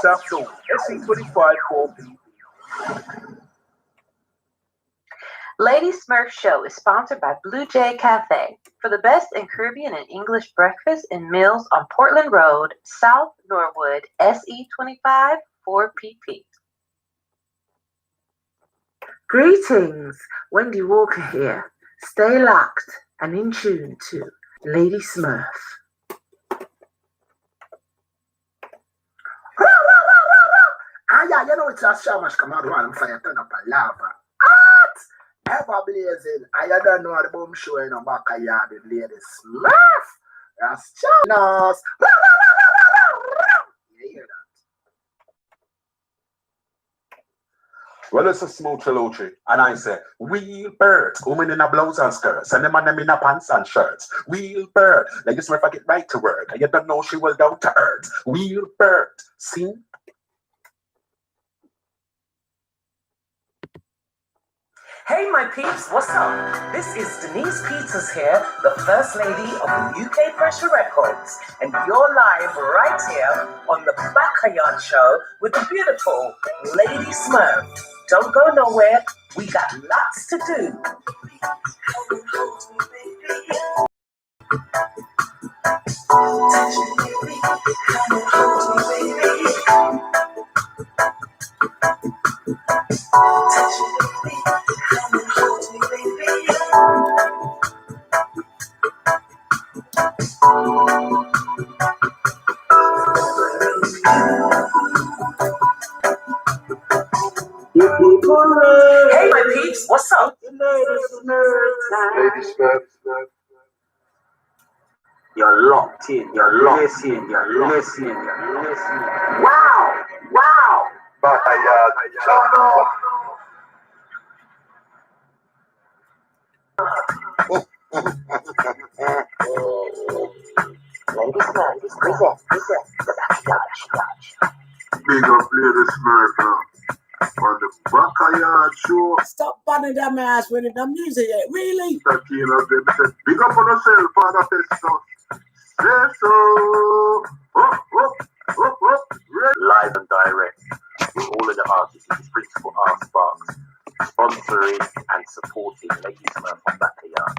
South Soul, SC25 4P. Lady Smurf Show is sponsored by Blue Jay Cafe for the best in Caribbean and English breakfast and meals on Portland Road, South Norwood, SE25 4PP. Greetings, Wendy Walker here. Stay locked and in tune to Lady Smurf. Yeah, you know it's a shamash come out one fire turn up a lava. What? Ever blazing. I don't know the boom show in a Backayard with Lady Smurf. That's Jonas. You hear that? Well, it's a smooth Chelucci, and I say, wheel bird, women in a blouse and skirts, and the man them in a pants and shirts. Wheel bird, like you Smurf get right to work, and you don't know she will down to earth. Wheel bird, see? Hey my peeps, what's up? This is Denise Peters here, the First Lady of UK Pressure Records, and you're live right here on the Backayard Show with the beautiful Lady Smurf. Don't go nowhere, we got lots to do. Hey my peeps, what's up? Lady Smurf. You're locked in, you're listening. Wow! Backayard. Lady Smurf presents the Backayard Show. Big up Lady Smurf now. On the Backayard Show. Stop banning them ass with the music yet, really? That king of them said, big up on yourself, Father Festus. Say so. Up. Live and direct with all of the artists. This is Principal R Sparks, sponsoring and supporting Lady Smurf on Backayard.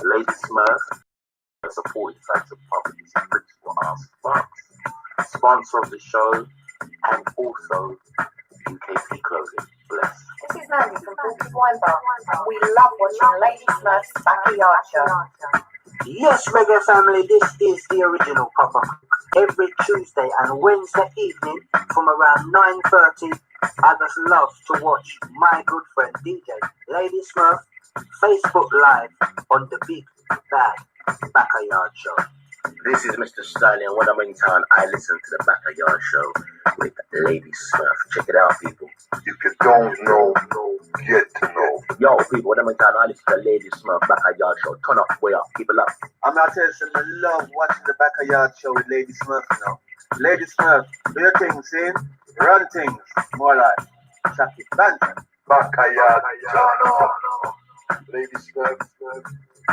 Lady Smurf, supported fans of public. This is Principal R Sparks, sponsor of the show, and also UKP Clothing. Bless. This is Mandy from Porky's Wine Bar, and we love watching Lady Smurf's Backayard Show. Yes, Reggae family, this is the original Papa. Every Tuesday and Wednesday evening from around 9:30, I just love to watch my good friend DJ Lady Smurf Facebook Live on the Big Bad Backayard Show. This is Mr. Styling, and when I'm in town, I listen to the Backayard Show with Lady Smurf. Check it out, people. If you don't know, get to know. Yo, people, when I'm in town, I listen to Lady Smurf Backayard Show. Turn up, way up, keep it up. I'm not telling you, I love watching the Backayard Show with Lady Smurf now. Lady Smurf, do your things, see? Run things, more like Jackie Banter. Backayard. No. Lady Smurf,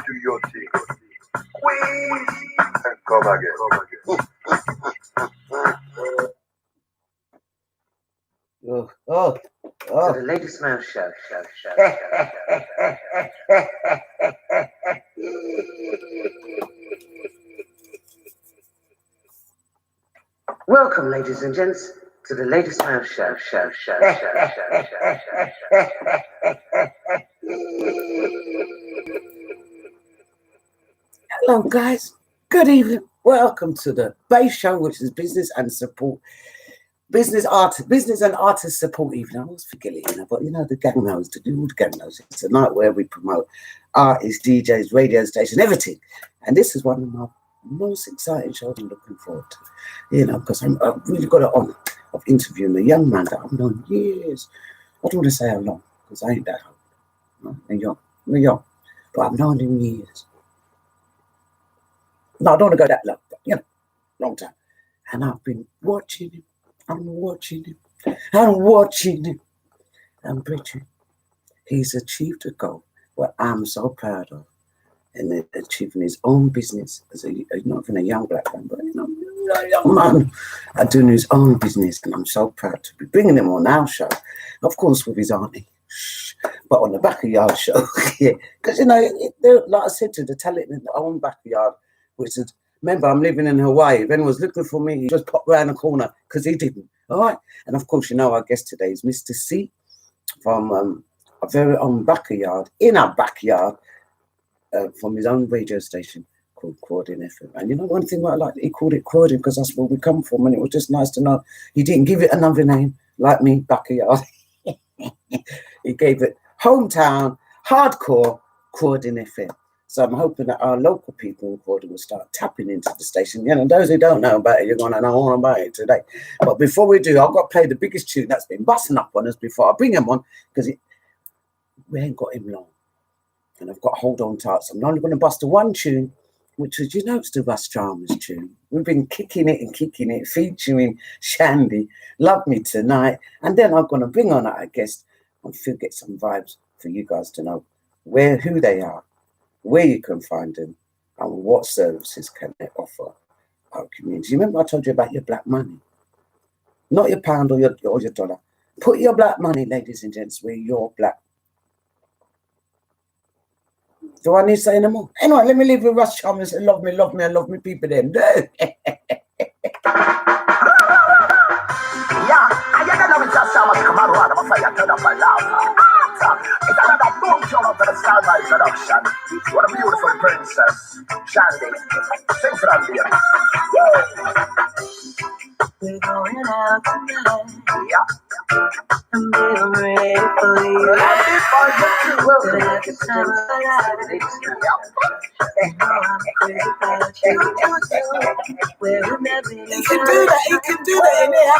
do your thing. Queen! And come again. To the Lady Smurf Show. Welcome, ladies and gents, to the Lady Smurf Show. Hello, guys. Good evening. Welcome to the base show, which is business and artist support evening. I always forget it, but the gang knows to do. The gang knows it's a night where we promote artists, DJs, radio station, everything. And this is one of my most exciting shows I'm looking forward to. Because I've really got an honor of interviewing a young man that I've known years. I don't want to say how long, because I ain't that old. I'm young, but I've known him years. No, I don't want to go that long, but long time. And I've been watching him. I'm watching him. And Bridget, he's achieved a goal what I'm so proud of, and achieving his own business as not even a young black man, but young man doing his own business, and I'm so proud to be bringing him on our show, of course with his auntie, but on the Backayard show, yeah, because like I said to the talent in the own Backayard, which is, remember, I'm living in Hawaii. If anyone's looking for me, he just popped round the corner because he didn't. All right, and of course, our guest today is Mr. C from a very own Backayard, in our backyard, from his own radio station called CROYDONFM. And one thing I like, he called it Croydon because that's where we come from, and it was just nice to know he didn't give it another name like me, Backayard. He gave it hometown, hardcore CROYDONFM. So I'm hoping that our local people in Croydon will start tapping into the station. Those who don't know about it, you're going to know all about it today. But before we do, I've got to play the biggest tune that's been busting up on us before I bring him on, because we ain't got him long. And I've got Hold On Tight. So I'm only going to bust a one tune, which is, it's the Russ Chalmers tune. We've been kicking it, featuring Shandy, Love Me Tonight. And then I'm going to bring on our guest and get some vibes for you guys to know who they are, where you can find them, and what services can they offer our community. Remember I told you about your black money? Not your pound or your dollar. Put your black money, ladies and gents, where you're black. Do I need to say no more? Anyway, let me leave with Russ Chalmers and love me, I love me people them. I don't know if that's how much come out of my fire, turn up my love. It's another boom tune of the Starlight production. What a beautiful princess, Shandy. Sing for them, dear. We're going out tonight. Yeah. And I'm ready for you. Ready for you. Good at the time of my life. You know I'm crazy about you. We're never He can do that in here.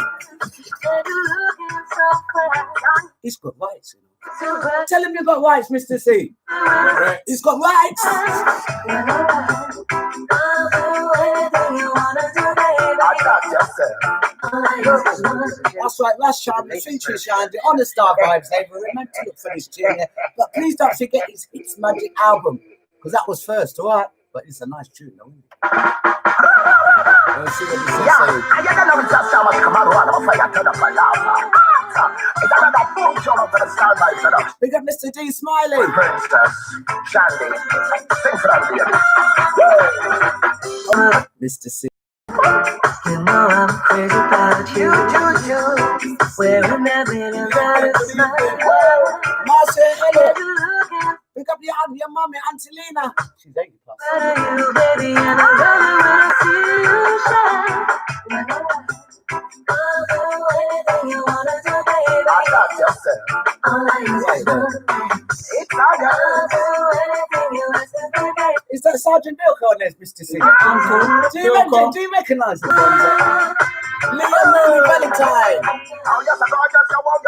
He's got rights. Tell him you got rights, Mr. C. He's got rights. That's right, last time the feature Shandy on the Star Vibes. They were meant to look for this tune here. But please don't forget his Hits Magic album, because that was first, all right? But it's a nice tune, though. Let's see what he says. I don't know if that's how much come out of my fire, turn up my love. It's another boom tune of the Starlight production. Big up Mr. D Smiley. Princess, Shandy. Sing for them, dear. Mr. C. You know I'm crazy about you. We're never about a smile. Marcel, pick up your mommy, Auntie Lena. She's 80 plus. You, baby, and I love it when I see you shine. You know I'll do anything you wanna do, baby. I got yourself. All I use is one. It's all I'll do anything you want to do, baby. Is that Sergeant Bilko on there, Mr. C? Do you recognise the one? Leah Mary Valentine. Oh, yes, I got just your walk.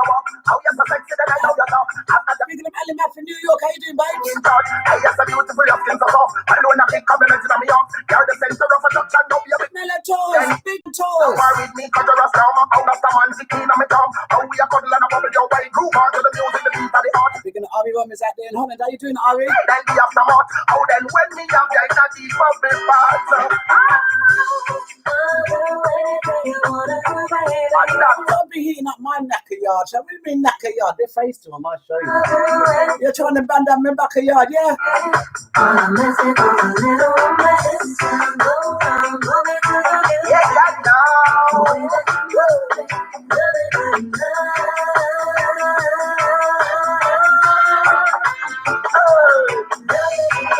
Oh, yes, I sexy, then I know you talk. After the Speaking of Ellie Matt from New York, how you doing, babe? start, hey, yes, a beautiful, your skin so soft. I know in a big compliment in my arm. You're the center of attraction, don't be a bit. Mela Toys, big Don't toys. worry with me, cause you're a star. Out of the man, sitting on my tongue. How we are cuddle and a bubble your way. Groove on to the music, the beat of the art. Speaking of Ari Roman is out there in Holland, how you doing, Ari? Then the aftermath. Oh, then when me have the energy from the part. Don't be heating up my Backayard. Shall we mean Backayard? They're faced to him, I'll show you. You're trying to band down my Backayard, yeah? Yes, I know.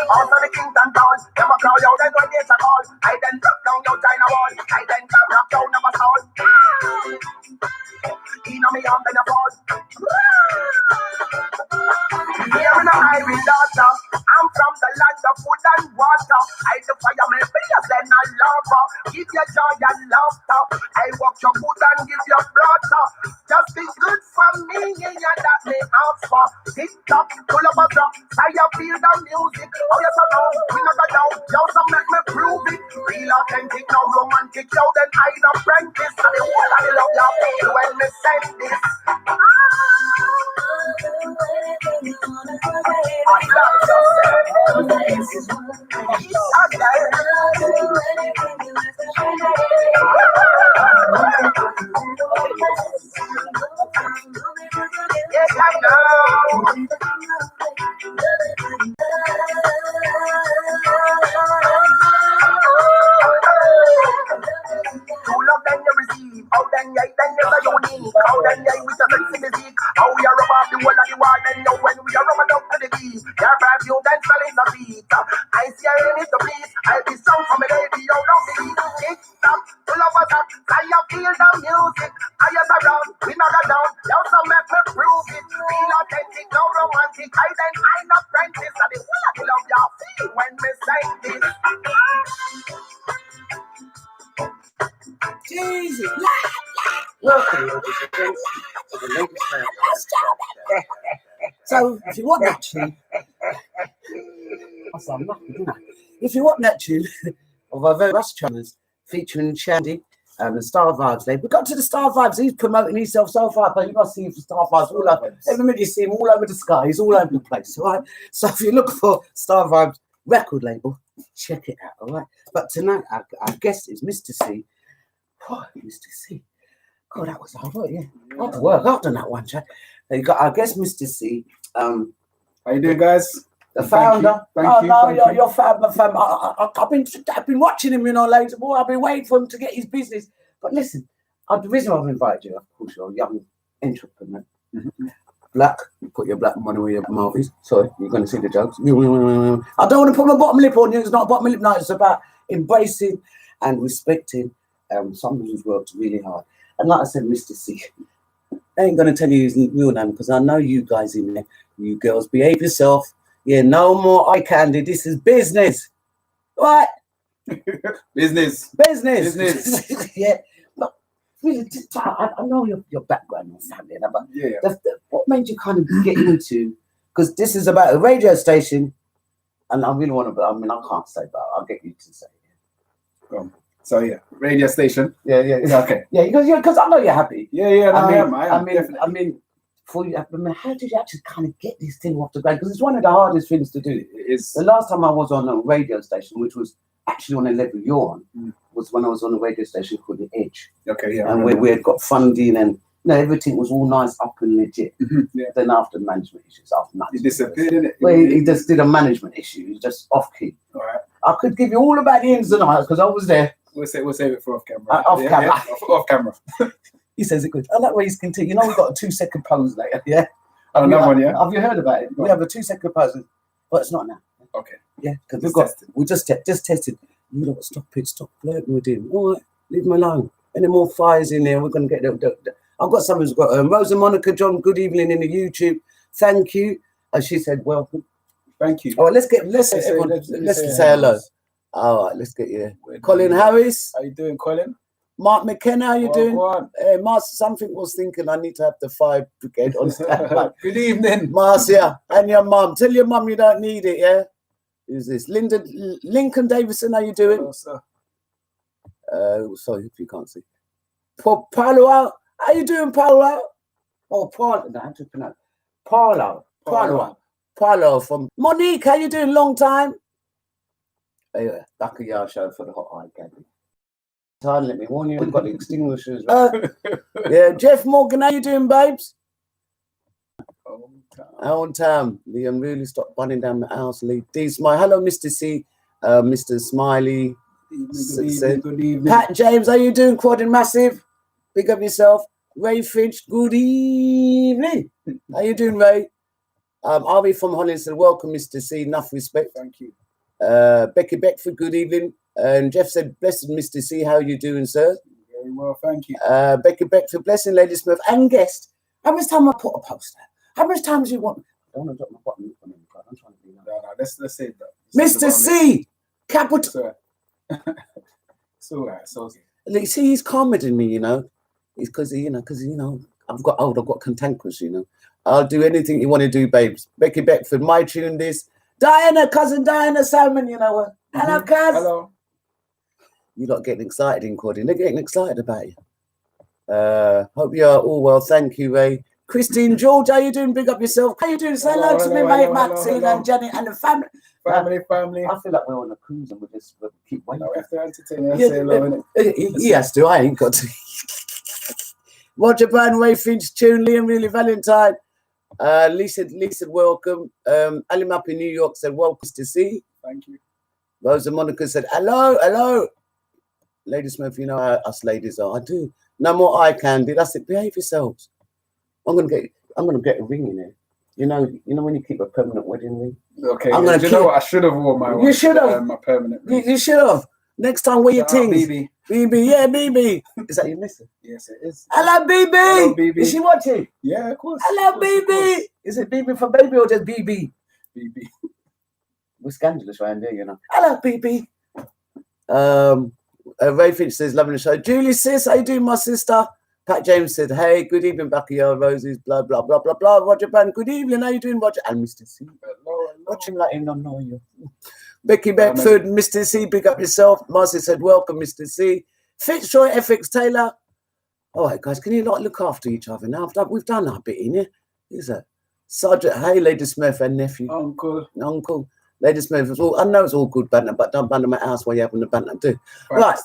Also the Kingston town, them a call you, then when they a call. I then drop down your China wall. I then come knock down number soul. Inna me arm then a fall. Here in a highway daughter, I'm from the land of food and water. I the fire me fierce then I love her. Give you joy and laughter. I walk your food and give you brother. Just be good for me, yeah, that me ask for. Tick tock, pull up a drop, I feel the music. Oh yes I know, we not go down. You so make me prove it. Real authentic, no romantic. You then I the apprentice. And the whole of the love you feel when me send this. I love yourself. Yes, I know. True love then you receive. How then you say unique. How then you with a sexy physique. How you rub off the whole of the wall then you when we are rubbing up to the key. Your perfume then smelling the feet. I see her in it to please. I'll be strong for me lady, you know me. Tick tock, full of a tap. I feel the music. I am around, we not go down. You some make me prove it. Feel authentic, no romantic. I'm not practice. I the whole of the love y'all feel when me say this. Jesus. Welcome, ladies and gents, to the Ladies Man. So if you want that tune, I'm lucky, didn't I? If you want that tune of our very Russ Chummers featuring Shandy and the Star Vibes label, we got to the Star Vibes. He's promoting himself so far, but you must see Star Vibes all over. Every minute you see him all over the sky, he's all over the place. All right. So if you look for Star Vibes record label, check it out. All right. But tonight our guest is Mr. C. Oh, Mr. C. God, that was hard work, yeah. Hard work. I've done that one, Jack. You got our guest, Mr. C. How you doing, guys? The founder. Thank you. Your fam. I've been watching him, later. Boy, I've been waiting for him to get his business. But listen, the reason I've invited you, of course, you're a young entrepreneur. Mm-hmm. Black, you put your black money where your mouth is. Sorry, you're going to see the jokes. I don't want to put my bottom lip on you. It's not a bottom lip night. It's about embracing and respecting someone who's worked really hard. And like I said, Mr. C, I ain't going to tell you his real name because I know you guys in there. You girls, behave yourself. Yeah, no more eye candy. This is business. What? Business. Yeah. But really, I know your background and family, but yeah. What made you kind of get into, because this is about a radio station, and I really want to, I can't say, but I'll get you to say it. So yeah, radio station. Yeah. Okay. Yeah, because I know you're happy. Yeah. I am. mean, for you, how did you actually kind of get this thing off the ground? Because it's one of the hardest things to do. The last time I was on a radio station, which was actually on a level you're on, was when I was on a radio station called The Edge. Okay, yeah. And we had got funding and everything was all nice, up and legit. Mm-hmm, yeah. Then after management issues, he disappeared, didn't it? Well, he just did a management issue. He just off key. All right. I could give you all about the ins and outs because I was there. We'll save it for off camera. Camera. Off camera. He says it good. I like where he's continuing. We've got a 2-second pause later. Yeah. Another one, yeah. Have you heard about it? We have a 2-second pause, but it's not now. Okay. Yeah, because we just tested. You know, stop flirting with him. All right, leave him alone. Any more fires in there? We're going to get I've got someone who's got Rosa Monica John. Good evening in the YouTube. Thank you. And she said, welcome. Thank you. All right, let's say hello. All right, let's get you. Colin Harris. How you doing, Colin? Mark McKenna, how you doing? Marcia, something was thinking I need to have the 5 brigade on standby. Good evening, Marcia, and your mum. Tell your mum you don't need it, yeah? Who's this? Lincoln Davison, how you doing? Hello, sir. Sorry if you can't see. Paulo, how you doing, Paulo? Oh, Paulo, no, I have to pronounce. Paulo from Monique, how you doing? Long time. Anyway, Backayard show for the hot eye candy. Let me warn you, we've got the extinguishers. Yeah, Jeff Morgan, how you doing, babes? On time. Liam really stopped running down the house. Lee D. Smile. Hello, Mr. C. Mr. Smiley. Good evening. Pat James, how you doing? Quadding Massive. Big up yourself. Ray Finch, good evening. How you doing, Ray? Arby from Holland said, welcome, Mr. C. Enough respect. Thank you. Becky Beckford, good evening. And Jeff said, blessed Mr. C. How you doing, sir? Very well, thank you. Becky Beckford, blessing, Lady Smurf, and guest. How much time I put a post there? How much time do you want? I don't want to drop my bottom lip on him. I'm trying to be no, let's say that. Mr. C. Capital. It's all right. It's okay. See, he's calmer than me, It's because I've got old, I've got cantankerous, I'll do anything you want to do, babes. Becky Beckford, my tune this. Diana, cousin Diana Salmon, Hello, cuz. Hello. You're not getting excited in Cording. They're getting excited about you. Hope you're all well. Thank you, Ray. Christine George, how you doing? Big up yourself. How you doing? Say hello to me, mate, Maxine and Jenny and the family. Family. I feel like we're on a cruise and we'll keep waiting. We have to entertain. Say hello, innit? He has to. I ain't got to. Roger Brown, Ray Finch, Tune, Liam, Really Valentine. Lisa, welcome. Ali Map in New York said, welcome to see. Thank you. Rosa Monica said, hello. Lady Smurf, you know how us ladies are. I do. No more eye candy. That's it. Behave yourselves. I'm gonna get a ring in it. You know when you keep a permanent wedding ring. Okay. You know what? I should have worn my. You should have my permanent ring. You should have. Next time, wear your things. BB, yeah, BB. Is that your missus? Yes, it is. Hello, BB. Hello, BB. Is she watching? Yeah, of course. Hello, BB. Is it BB for baby or just BB? BB. We're scandalous around here, you know. Hello, BB. Ray Finch says, loving the show. Julie sis, how you doing, my sister? Pat James said, hey, good evening, Backayard Roses, blah, blah, blah, blah, blah. Roger Pan, good evening, how you doing, Roger? And Mr. C. Hello. Watching like him, not knowing you. Becky Beckford, Mr. C, pick up yourself. Marcy said, welcome, Mr. C. Fitzroy, FX Taylor. All right, guys, can you not look after each other now? We've done our bit in here. Is that? Sergeant, hey, Lady Smurf and nephew. Uncle. Lady Smurf, well, I know it's all good banter, but don't banter my house while you're having the banter too. Right.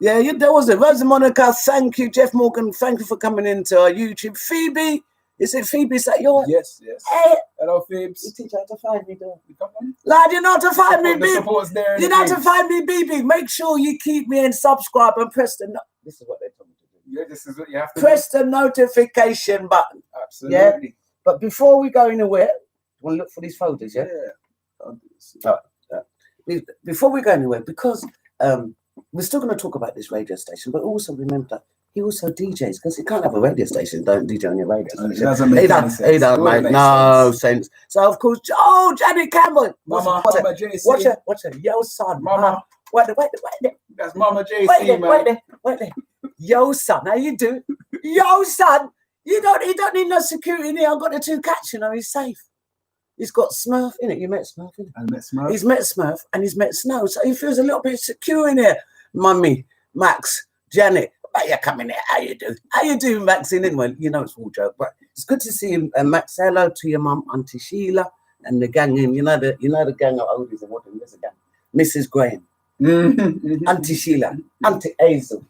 Yeah, there was it. Rosa Monica, thank you. Jeff Morgan, thank you for coming into our YouTube. Phoebe, is it Phoebe? Is that your? Yes. Hey. Hello, Phoebes. You teach how to find me, don't you? Come on. Lad, you know how to find me, the support's there. You know how to find me, BB. Make sure you keep me and subscribe and press the. This is what they told me to do. Yeah, this is what you have to press the notification button. Absolutely. Yeah. But before we go anywhere, you want to look for these folders, yeah? Before we go anywhere, because we're still going to talk about this radio station, but also remember that he also DJs, because you can't have a radio station, don't DJ on your radio station. It doesn't make any sense. It doesn't make no sense. So, of course, Janet Cameron. Mama JC. Watch her. Yo, son. Mama. Wait. That's Mama JC, Wait there. Yo, son, how you do? Yo, son. You don't need no security in here. I've got the two cats, you know, he's safe. He's got Smurf in it. You met Smurf in it? I met Smurf. He's met Smurf and he's met Snow. So he feels a little bit secure in here. Mummy, Max, Janet, why you coming here? How you do? How you doing, Maxine? Anyway, you know it's all joke, but it's good to see him. And Max, hello to your mum, Auntie Sheila, and the gang. You know the gang of oldies and what there's a gang. Mrs. Graham, Auntie Sheila, Auntie Hazel,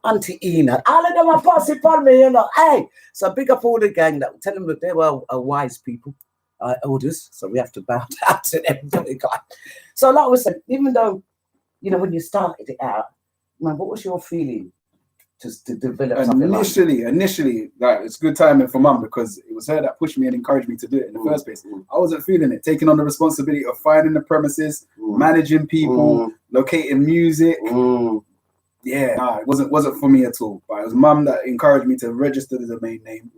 Auntie Ina. All of them are passing upon me, you know. Hey, so big up all the gang. That tell them that they were wise people. Elders, so we have to bow down to them. So like I was saying, even though, you know, when you started it out, man, what was your feeling to develop something initially, like, it's good timing for mum, because it was her that pushed me and encouraged me to do it in the first place. I wasn't feeling it, taking on the responsibility of finding the premises, managing people, locating music. Yeah, it wasn't for me at all. But it was mum that encouraged me to register the domain name.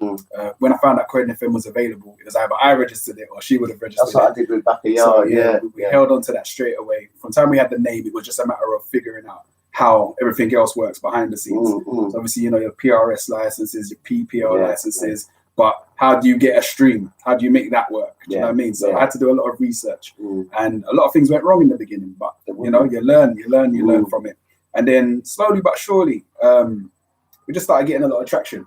When I found out CROYDONFM was available, it was either I registered it or she would have registered it. That's what I did with Backayard. So, we held on to that straight away. From the time we had the name, it was just a matter of figuring out how everything else works behind the scenes. So obviously, you know, your PRS licenses, your PPL licenses, but how do you get a stream? How do you make that work? Do you know what I mean? So I had to do a lot of research, and a lot of things went wrong in the beginning, but you know, you learn from it. And then slowly but surely, we just started getting a lot of traction.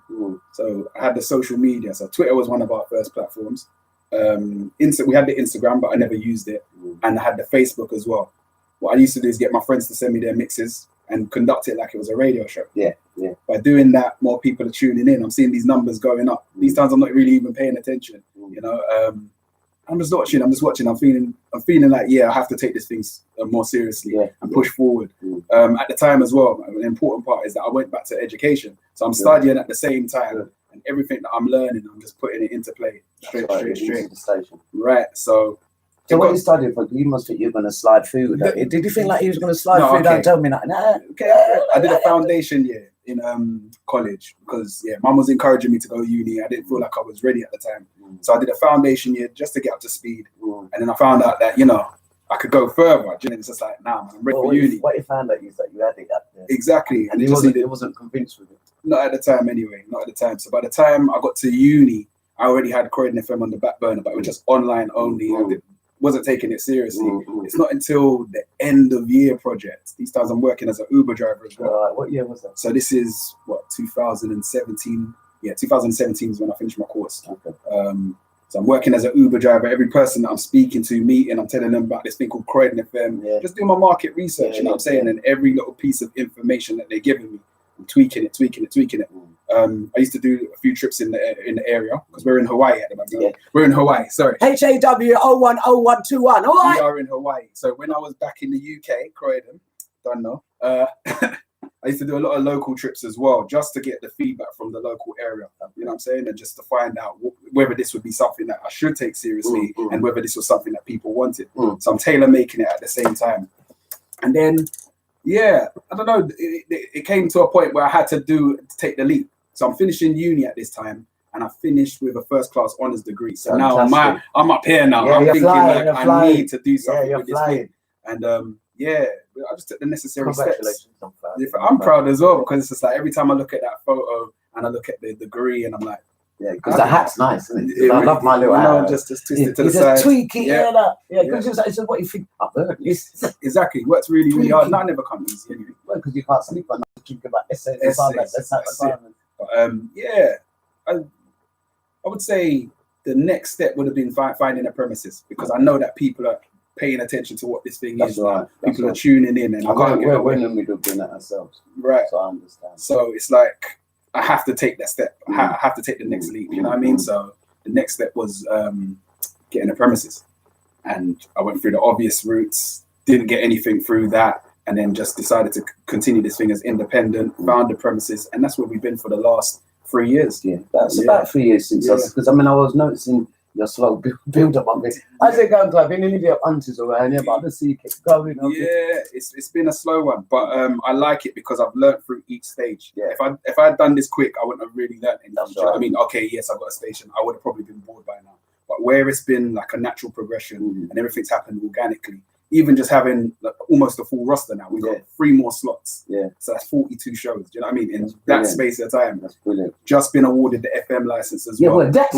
So I had the social media. So Twitter was one of our first platforms. We had the Instagram, but I never used it. And I had the Facebook as well. What I used to do is get my friends to send me their mixes and conduct it like it was a radio show. By doing that, more people are tuning in. I'm seeing these numbers going up. These times I'm not really even paying attention. You know, I'm just watching. I'm feeling like, I have to take this thing more seriously and push forward. At the time as well, an important part is that I went back to education. So I'm studying at the same time, and everything that I'm learning, I'm just putting it into play straight. The station. Right. So what you studied for, you must think you're going to slide through with that. Did you think like you was going to slide through? Don't tell me that. I did a foundation year in college because mum was encouraging me to go uni. I didn't feel like I was ready at the time, so I did a foundation year just to get up to speed. And then I found out that, you know, I could go further. And it's just like, nah, man, I'm ready for uni. What you found out is that you had it up there. Exactly, and it wasn't convinced with it. Not at the time, anyway. Not at the time. So by the time I got to uni, I already had CROYDONFM on the back burner, but it was just online only. I wasn't taking it seriously. It's not until the end of year project. These times I'm working as an Uber driver as well. What year was that? So this is 2017. Yeah, 2017 is when I finished my course. So I'm working as an Uber driver. Every person that I'm speaking to, meeting, I'm telling them about this thing called CROYDONFM. Just doing my market research, you know what I'm saying? And every little piece of information that they're giving me, I'm tweaking it. I used to do a few trips in the area because we're in Hawaii at the moment. Yeah. We're in Hawaii, sorry. HAW010121. All We right. are in Hawaii. So when I was back in the UK, Croydon, don't know, I used to do a lot of local trips as well, just to get the feedback from the local area. You know what I'm saying? And just to find out whether this would be something that I should take seriously and whether this was something that people wanted. So I'm tailor making it at the same time. And then, yeah, I don't know. It came to a point where I had to take the leap. So I'm finishing uni at this time, and I finished with a first class honours degree. So now I'm up here now. Yeah, I'm thinking flying, like I need to do something you're with this flying. thing. And yeah, I just took the necessary steps. Congratulations. I'm proud as well, because it's just like every time I look at that photo and I look at the degree, and I'm like, yeah, because the hat's nice, isn't it? I love my little hat. Just twist it to the You side. just tweak it, Yeah. because it's what you think. I've heard this. Exactly. It works really, really hard. That never comes easy anyway. Well, because you can't sleep at night thinking about essays. That's it. But yeah, I would say the next step would have been finding a premises, because I know that people are paying attention to what this thing is. Right. People are tuning in, and I can't get we're away. in the middle of doing that ourselves. Right. So I understand. So it's like I have to take that step. I have to take the next leap. You know what I mean? So the next step was getting a premises, and I went through the obvious routes. Didn't get anything through that, and then just decided to continue this thing as independent. Found the premises, and that's where we've been for the last 3 years. Yeah, that's about 3 years since because I was noticing your slow build up on this. I say going to have been in the hunters around here, but I see you keep going. Yeah, it's been a slow one, but I like it because I've learned through each stage. Yeah. If I had done this quick, I wouldn't have really learned anything. That's Do you know what right. I mean? Okay, yes, I've got a station. I would have probably been bored by now. But where it's been like a natural progression and everything's happened organically, even just having like almost a full roster now, we've got 3 more slots. Yeah. So that's 42 shows. Do you know what I mean? In That's that brilliant. space of time. That's brilliant. Just been awarded the FM license as Yeah, well. well, that's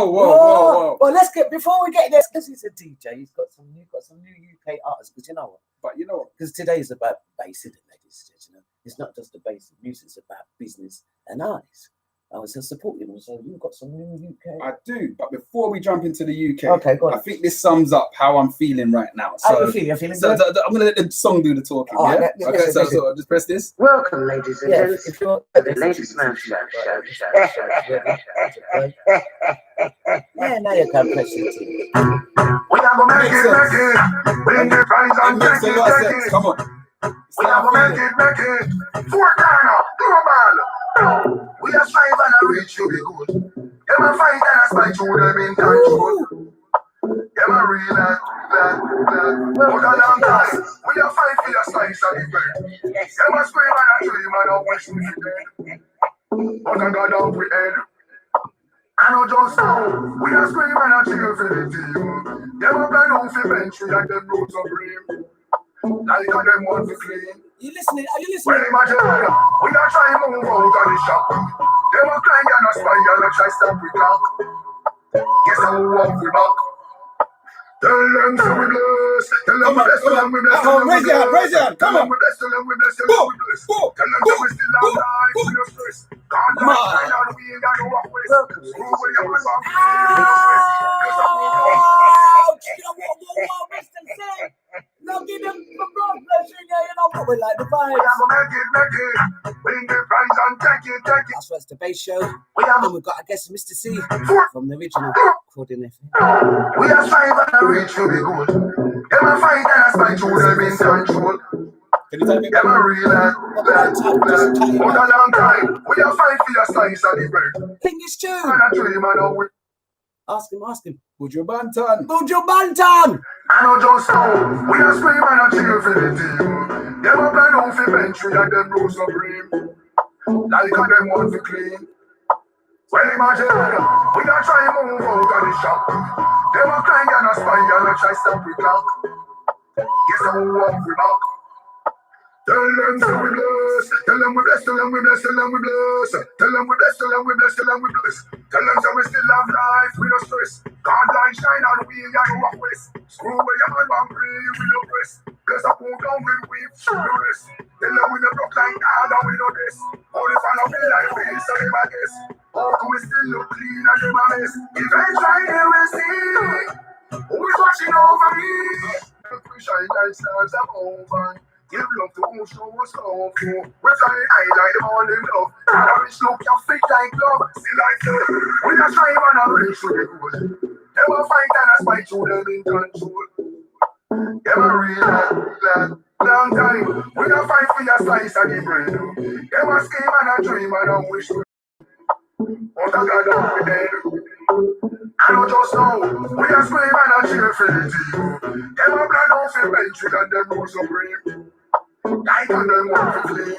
Whoa. Well, let's get before we get this, because he's a DJ. He's got some new UK artists. Because you know what? But you know what? Because today is about bass, isn't it, ladies and gentlemen? It's not just the bass of music; it's about business and artists. I was supporting them, so you've got some new UK. I do, but before we jump into the UK, Okay, go on. I think this sums up how I'm feeling right now. How So, you feeling? You're feeling so good? I'm gonna let the song do the talking. All right, Yeah. listen, Okay. listen. So I'll just press this. Welcome, ladies and Yeah, gents, if you're to the Lady Smurf Show. yeah, now you can press it. We are gonna make it. Bring the prize It and makes take a lot of it. sense. Come on. We are gonna make it. 4 corner, global. We are 5 and a reach to be good. Them a fight and a spite through them in control. Them a real glad. But a long time, we are fight for your slice of the bread. Them a scream and a dream and a wish we dead. But I got up with head. I know just now, we are scream and a cheer for the team. Them a blind off the bench, we like them roots of dream. Like a them want to clean. You listening? Are you Well, listening? imagine, we are trying to move out of the shop. They were crying and a spy and a try stop we clock. Guess how we walk we back. Tell them so we bless. Tell them we bless. Tell them we bless. Come on, raise your hand, raise your hand. Tell Come them on. we bless. Tell them we bless. Tell them we bless. Tell them that we still have life. We no stress. God Man. life shine and we ain't got no walk waste. Screw with your man back. We no stress. Guess how we Now give them the blood pressure, you know what we like the We vibes. are gonna make it. Bring the prize and take it. That's what's the bass show. We are And we've got, I guess, Mr. C from the original CROYDONFM. We are 5 and a reach to be good. Them a fight and a spite through them in control. Can you type it? Them a real glad. But a long time, we are fight for your slice of the bread. King is true. And a dream and a wish. Ask him. Buju Banton. Buju Banton! I know just now, we are scream and a cheer for the team. Them a blind off the bench, we like them roots of dream. Like a them want to clean. Well, imagine, we are trying to move out of the shop. Them a crying and a spy and a try stop we clock. Guess how we walk we back. Tell them so we bless. Tell them we bless. Tell them we bless. Tell them we bless. Tell them we bless. Tell them we bless. Tell them we bless. Tell them so we still have life. We no stress. God light shine and we ain't got no walk waste. Screw where your man want free. We no press. Bless up who down with weave. The rest. Tell them we no broke like God and we no this. Only follow me like this. So them a guess. How come we still look clean and them a mess? Eventually they will see who is watching over me. We shine like stars above and Give love to who show us love. We're trying high like the morning love. Orange look your fit like love. Still like that. We are trying and a reach to the goal. Never fight and a spite through them in control. Them a real long time. We a fight for your slice of the bread. Them a scheme and a dream and a wish to. But I got up with them. I don't just know. We a scream and a cheer for the team. Them a blood off the bench and them go supreme. Like on them want to flee.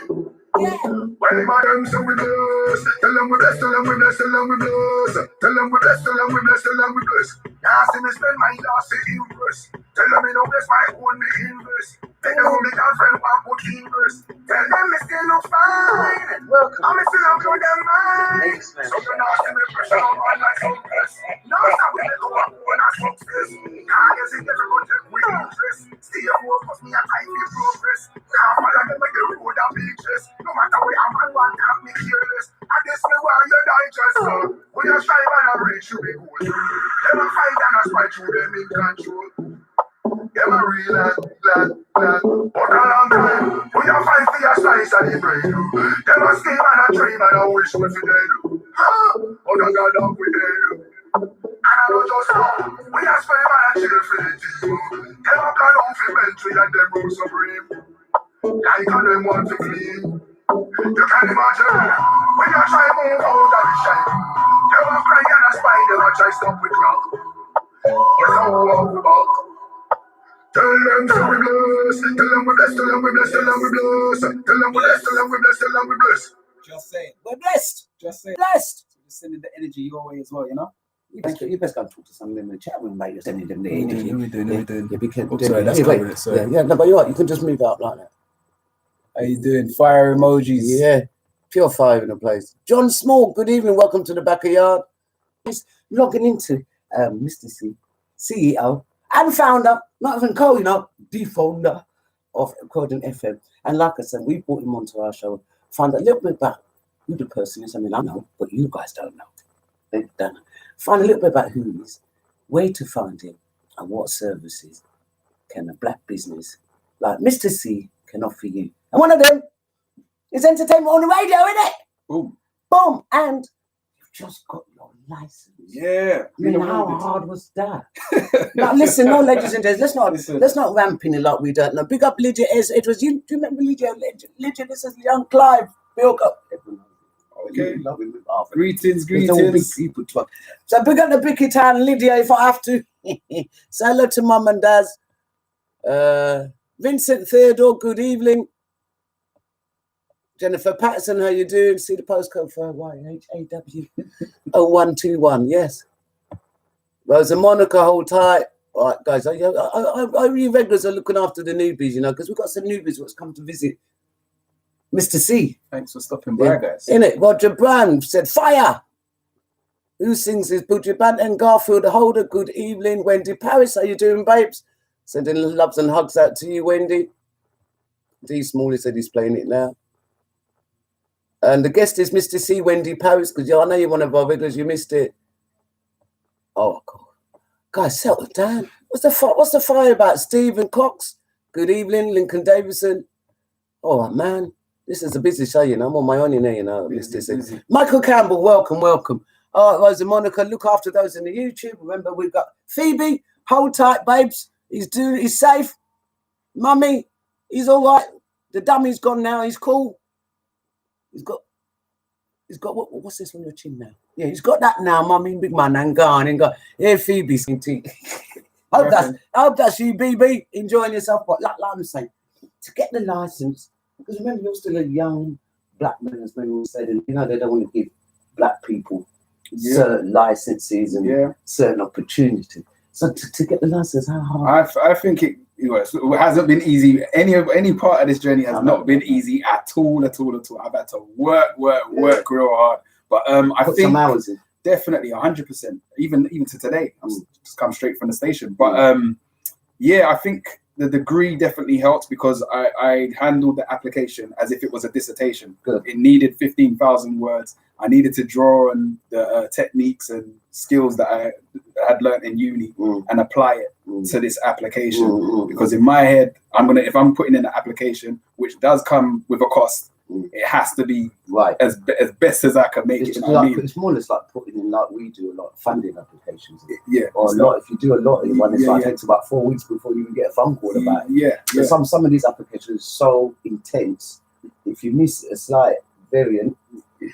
When them a them say we bless. Tell them we bless, tell them we bless, tell them we bless. Tell them we bless, tell them we bless, tell them we bless. Now see me spend my last inverse. Tell them me no bless my own me inverse. Tell them me girlfriend want put inverse. Tell them me still look fine. Welcome. I'm still up to them mind. Ladies Smurf So you not see me pressure on my life on press. No stop me go up when I success. Now you see everyone take with interest. Stay focus me a time in progress. Now follow them with the road and big chest. No matter where I'm at, one tap me careless. And this me where you digest. When you strive and I reach you be good. Them a fight and I spite through them in control. Them a real glad. But a long time, when you fight for your slice of the bread. Them a scheme and a dream and a wish we for dead. But I got up with them. And I don't just know. We a scream and a cheer for the team. Them a plan off the bench and them rule supreme. Like how them want to clean. You can imagine when you try move out of the shine. Them a cry and a spine, them a try stop with clock. Yes, I walk back. Tell them so we bless. Tell them we bless, tell them we bless, tell them we bless. Tell them we bless, tell them we bless, tell them we bless. Just say it. We're blessed. Just say it. Blessed. So just sending the energy your way as well, you know? You best go and talk to some of them in the chat room, mate. You're sending them the energy. Let me do. Yeah, because, Oh, sorry, that's covered it, sorry. Yeah, no, but you're right. You can just move out like that. How you doing? Fire emojis. Yeah, pure fire in the place. John Small, good evening. Welcome to the Backayard. He's logging into Mr. C, CEO and founder, not even co, the founder of CROYDONFM. And like I said, we brought him onto our show, find a little bit about who the person is. I mean, I know, but you guys don't know. They don't know. Find a little bit about who he is, where to find him, and what services can a black business like Mr. C can offer you. And one of them is entertainment on the radio, innit? Boom. Boom. And you've just got your license. Yeah. I mean, how hard was that? Now, listen, no, ladies and gents, let's not ramp in it like we don't know. Big up Lydia S. Edwards. Do you remember Lydia? Lydia, this is young Clive. Bill up. Okay. Love him with half. Greetings. All big people talk. So big up the Bricky Town, Lydia, if I have to. Say hello to mum and dad. Vincent Theodore, good evening. Jennifer Patterson, how you doing? See the postcode for YHAW 0121, yes. Rosa Monica, hold tight. All right, guys, I really regulars are looking after the newbies, because we've got some newbies what's come to visit Mr. C. Thanks for stopping by, guys. In it, Roger Brand said, fire! Who sings this? Butcher Band and Garfield Holder, good evening. Wendy Paris, how you doing, babes? Sending loves and hugs out to you, Wendy. D. Smalley said he's playing it now. And the guest is Mr. C. Wendy Paris, because I know you're one of our regulars. You missed it. Oh, God. Guys, settle down. What's the fire about? Stephen Cox, good evening. Lincoln Davison. Oh, man. This is a busy show, I'm on my own, Mr. C. Michael Campbell, welcome. All right, Rosa Monica, look after those in the YouTube. Remember, we've got Phoebe. Hold tight, babes. He's safe. Mummy, he's all right. The dummy's gone now. He's cool. He's got what's this on your chin now? Yeah, he's got that now, Mummy. Big man and gone and got. Yeah, Phoebe. I hope that's you, BB, enjoying yourself. But like I'm saying, to get the license, because remember you're still a young black man, as many said, and they don't want to give black people certain licenses and certain opportunities. So to get the license, how hard? I think it hasn't been easy. Any part of this journey has not been easy at all. I've had to work real hard. But I think some hours in. Definitely 100%. Even to today, I'm just come straight from the station. But I think the degree definitely helped because I handled the application as if it was a dissertation. Good. It needed 15,000 words. I needed to draw on the techniques and skills that I had learned in uni and apply it to this application. Because in my head, if I'm putting in an application, which does come with a cost, it has to be right as best as I can make it's it. You know what I mean? It's more or less like putting in, like we do a lot of funding applications. Yeah. Or a lot. If you do a lot in one, it takes about 4 weeks before you even get a phone call about it. Yeah. Some of these applications are so intense. If you miss a slight variant, you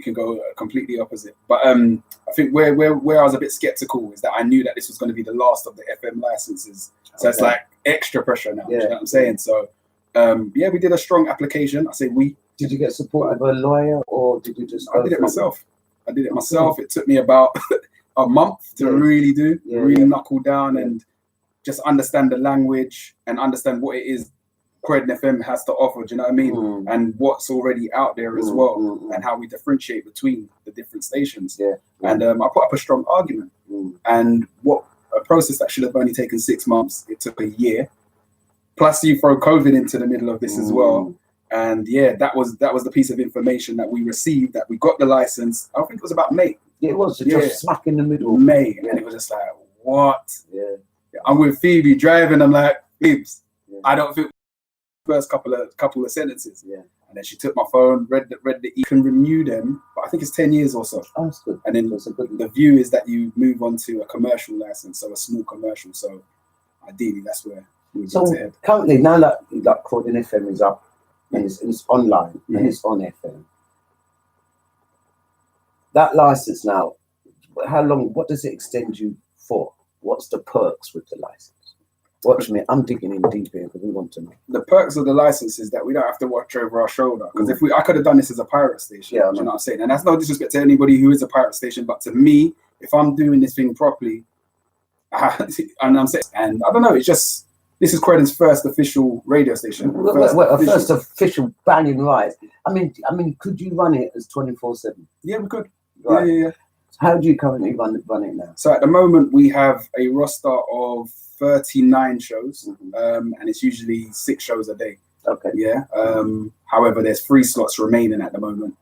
can go completely opposite. But I think where I was a bit skeptical is that I knew that this was going to be the last of the FM licenses. So it's like extra pressure now. You know what I'm saying? So we did a strong application. I say we. Did you get support of a lawyer or did you just? I did it myself. It took me about a month to really knuckle down and just understand the language and understand what it is Croydon FM has to offer. Do you know what I mean? And what's already out there as well, and how we differentiate between the different stations. And I put up a strong argument. And what a process that should have only taken 6 months, it took a year. Plus, you throw COVID into the middle of this as well. And that was the piece of information that we received, that we got the license. I think it was about May. Yeah, it was just smack in the middle. May. And it was just like, what? I'm with Phoebe driving. I'm like, Phoebes, I don't think first couple of sentences. And then she took my phone, read you can renew them, but I think it's 10 years or so. Oh, that's good. And then the view is that you move on to a commercial license, so a small commercial. So ideally, that's where we so get to head. Currently, now that Croydon FM is up and it's online and it's on FM, that license now, how long? What does it extend you for? What's the perks with the license? Watch me, I'm digging in deep here because we want to know. The perks of the license is that we don't have to watch over our shoulder. Because I could have done this as a pirate station. You know what I'm saying? And that's no disrespect to anybody who is a pirate station, but to me, if I'm doing this thing properly, and I'm saying, and I don't know, it's just, this is Croydon's first official radio station. First official banging right. I mean, could you run it as 24/7? Yeah, we could. Right. Yeah. How do you currently run it now? So at the moment, we have a roster of 39 shows, and it's usually 6 shows a day. Okay. Yeah. However, there's 3 slots remaining at the moment.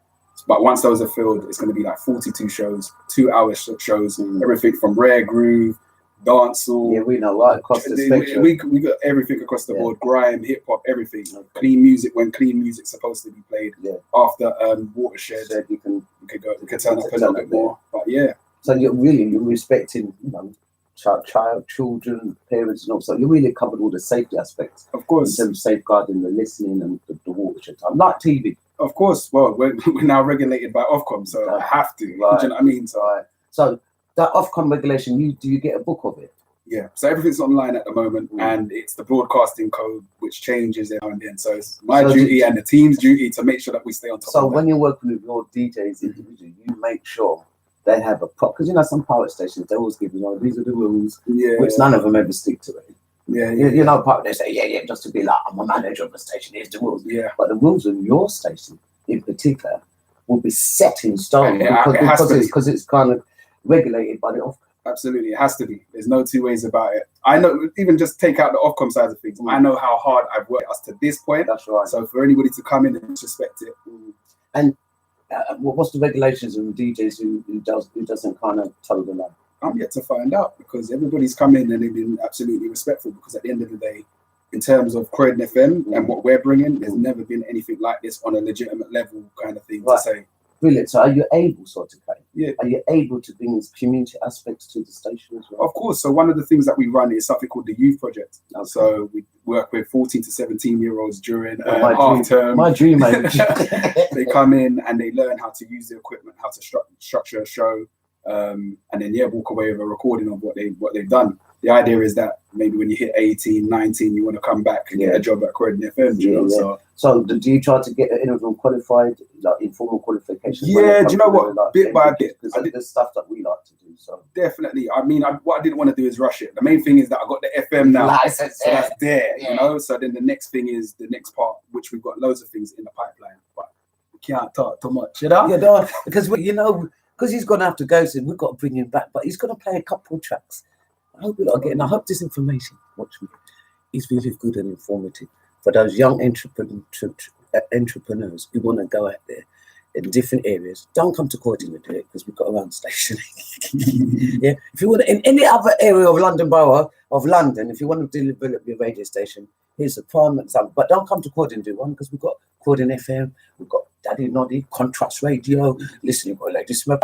But once those are filled, it's going to be like 42 shows, 2-hour shows, everything from rare groove, dancehall. Yeah, we know right across the spectrum. We got everything across the board: grime, hip hop, everything. Clean music when clean music's supposed to be played. After Watershed, we could turn up a little bit more. But so you're respecting, children, parents, and also you really covered all the safety aspects. Of course, in terms of safeguarding the listening and the Watershed time, like TV. Of course. Well, we're now regulated by Ofcom, so I have to. Right. Do you know what I mean? So that Ofcom regulation, do you get a book of it? Yeah. So everything's online at the moment, and it's the broadcasting code which changes every now and then. So it's my duty and the team's duty to make sure that we stay on top. So of when you're working with your DJs individually, you make sure they have a because some pirate stations they always give these are the rules, which none of them ever stick to it. They say just to be like, I'm a manager of the station, here's the rules. But the rules of your station in particular will be set in stone because it's kind of regulated by the Ofcom. Absolutely, it has to be. There's no 2 ways about it. I know, even just take out the Ofcom side of things. I know how hard I've worked us to this point. That's right. So for anybody to come in and disrespect it. And what's the regulations of DJs who doesn't kind of toe the line? I'm yet to find out because everybody's come in and they've been absolutely respectful because at the end of the day, in terms of Croydon FM and what we're bringing, there's never been anything like this on a legitimate level kind of thing to say. Brilliant. So are you able, sort of, Yeah. Are you able to bring these community aspects to the station as well? Of course. So one of the things that we run is something called the Youth Project. Okay. So we work with 14 to 17-year-olds during half term. My dream age. They come in and they learn how to use the equipment, how to structure a show, and then walk away with a recording of what they've done. The idea is that maybe when you hit 18, 19, you want to come back and get a job at Croydon FM. So do you try to get any of them qualified, like informal qualifications? Yeah, do you know what? Bit by bit. Because there's stuff that we like to do. So definitely. I mean, what I didn't want to do is rush it. The main thing is that I got the FM now. License, so that's there, So then the next thing is the next part, which we've got loads of things in the pipeline. But we can't talk too much, Yeah, because because he's going to have to go soon. We've got to bring him back. But he's going to play a couple of tracks. I hope this information, watch me, is really good and informative for those young entrepreneurs who want to go out there in different areas. Don't come to Croydon to do it because we've got our own station. Yeah, if you want to, in any other area of London Borough of London, if you want to develop your radio station, here's a prime example. But don't come to Croydon to do one because we've got Croydon FM, we've got Daddy Noddy, Contrast Radio. Listen, you've got Lady Smurf,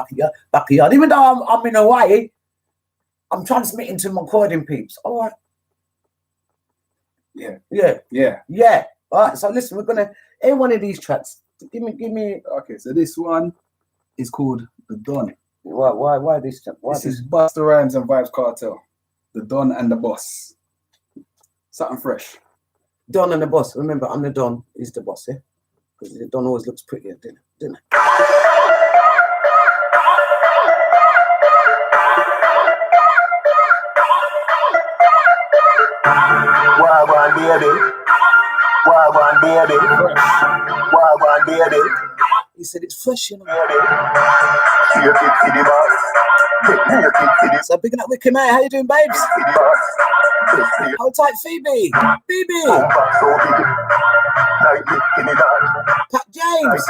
Backayard. Even though I'm in Hawaii, I'm transmitting to my Croydon peeps. All right. Yeah. All right. So listen, we're gonna every one of these tracks. Give me. Okay, so this one is called The Don. Why this? This is Busta Rhymes and Vibes Cartel. The Don and the Boss. Something fresh. Don and the Boss. Remember, I'm the Don. He's the boss, yeah? Because the Don always looks prettier, didn't it? Wagwan baby. He said it's fresh, you know. So picking up with Kim, how you doing, babes? Hold tight, Phoebe. Pat James.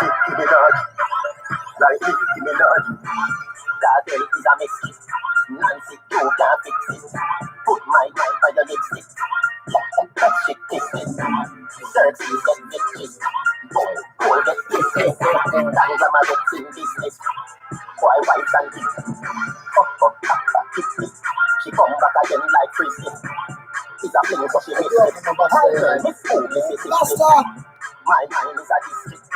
Garden is a messy. Nancy, you can't fix it. Put my mind by your lipstick. That shit kisses. Xerxes get bitches. Boom, Paul get kisses. Dangama gets in business. Why wives and kids? She come back again like frisbee. It's a fling so she misses it. My girl, Miss Fool, Mrs. My mind is a district.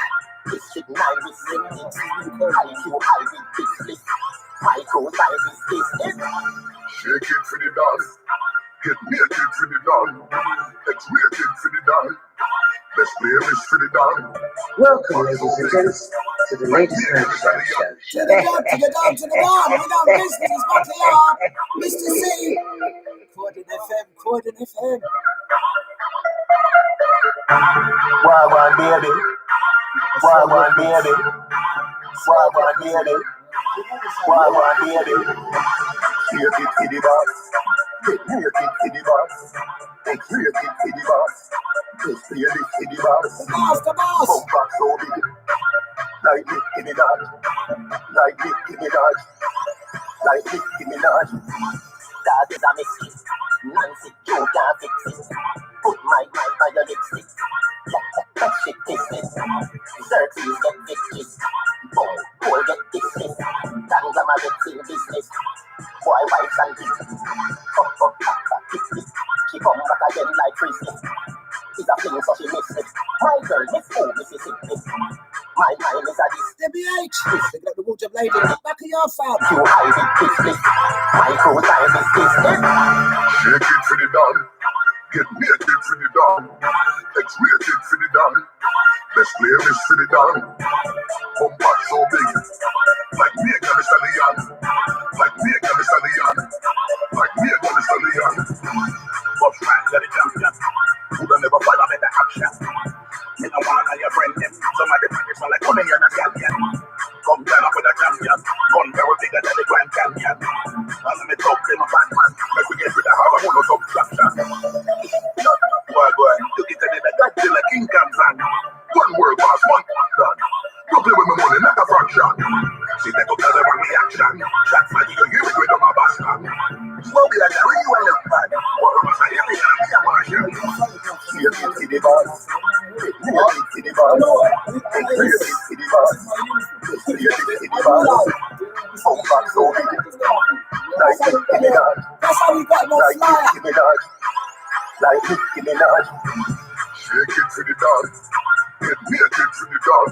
District 9 is ringing. IQ high with big split. Micro size is business. Shake it for the dance. Get naked for the dance. X-rated for the dance. Let's play this for the dance. Welcome, ladies and gents, to the latest Smurf Show. To the dog. We know business is Backayard. Mr. C. Croydon FM. Wagwan baby. Shake it for the boss. Get naked for the boss. X-rated for the boss. Let's play this for the boss. The boss. Come back so big. Like Nicki Minaj. That is a mistake. Nancy, you can't fix it. Put my mind by your lipstick. That shit kisses. Xerxes get bitches. Boom, Paul get kisses. Dangama gets in business. Why wives and kids? She come back again like frisbee. It's a fling so she misses it. My girl, Miss Fool, Mrs. My mind is a DBH. Picking up the wardrobe lady. Backayard fam. you hide it, business. Micro time is business. Shake it for the dawn. Get naked for the dawn. X-rated for the dawn. Let's play this for the dawn. Come back so big. Like me and the stallion. What's right, let it champion. Who don't never fight on in the action. Me no want to your friend them. Somebody practice like coming in a champion. Come turn up with a champion. Gun barrel bigger than the Grand Canyon. And let me talk to my bad man. Make we get rid of how I want to talk traction. Boy, you get it in the Godzilla King comes on. One word boss, one done. Don't play with my money, not a fraction. See, they go tell them a reaction. Shots like you hear it with my boss man. Slow me like that, when you want to man. What am I saying? I'm Martian. See you see the boss. See the boss. See the boss. See the boss. Come back so big. Like Nicki Minaj. That's how we got no flyer. Like Nicki Minaj. Shake it for the dog. Get naked for the dog.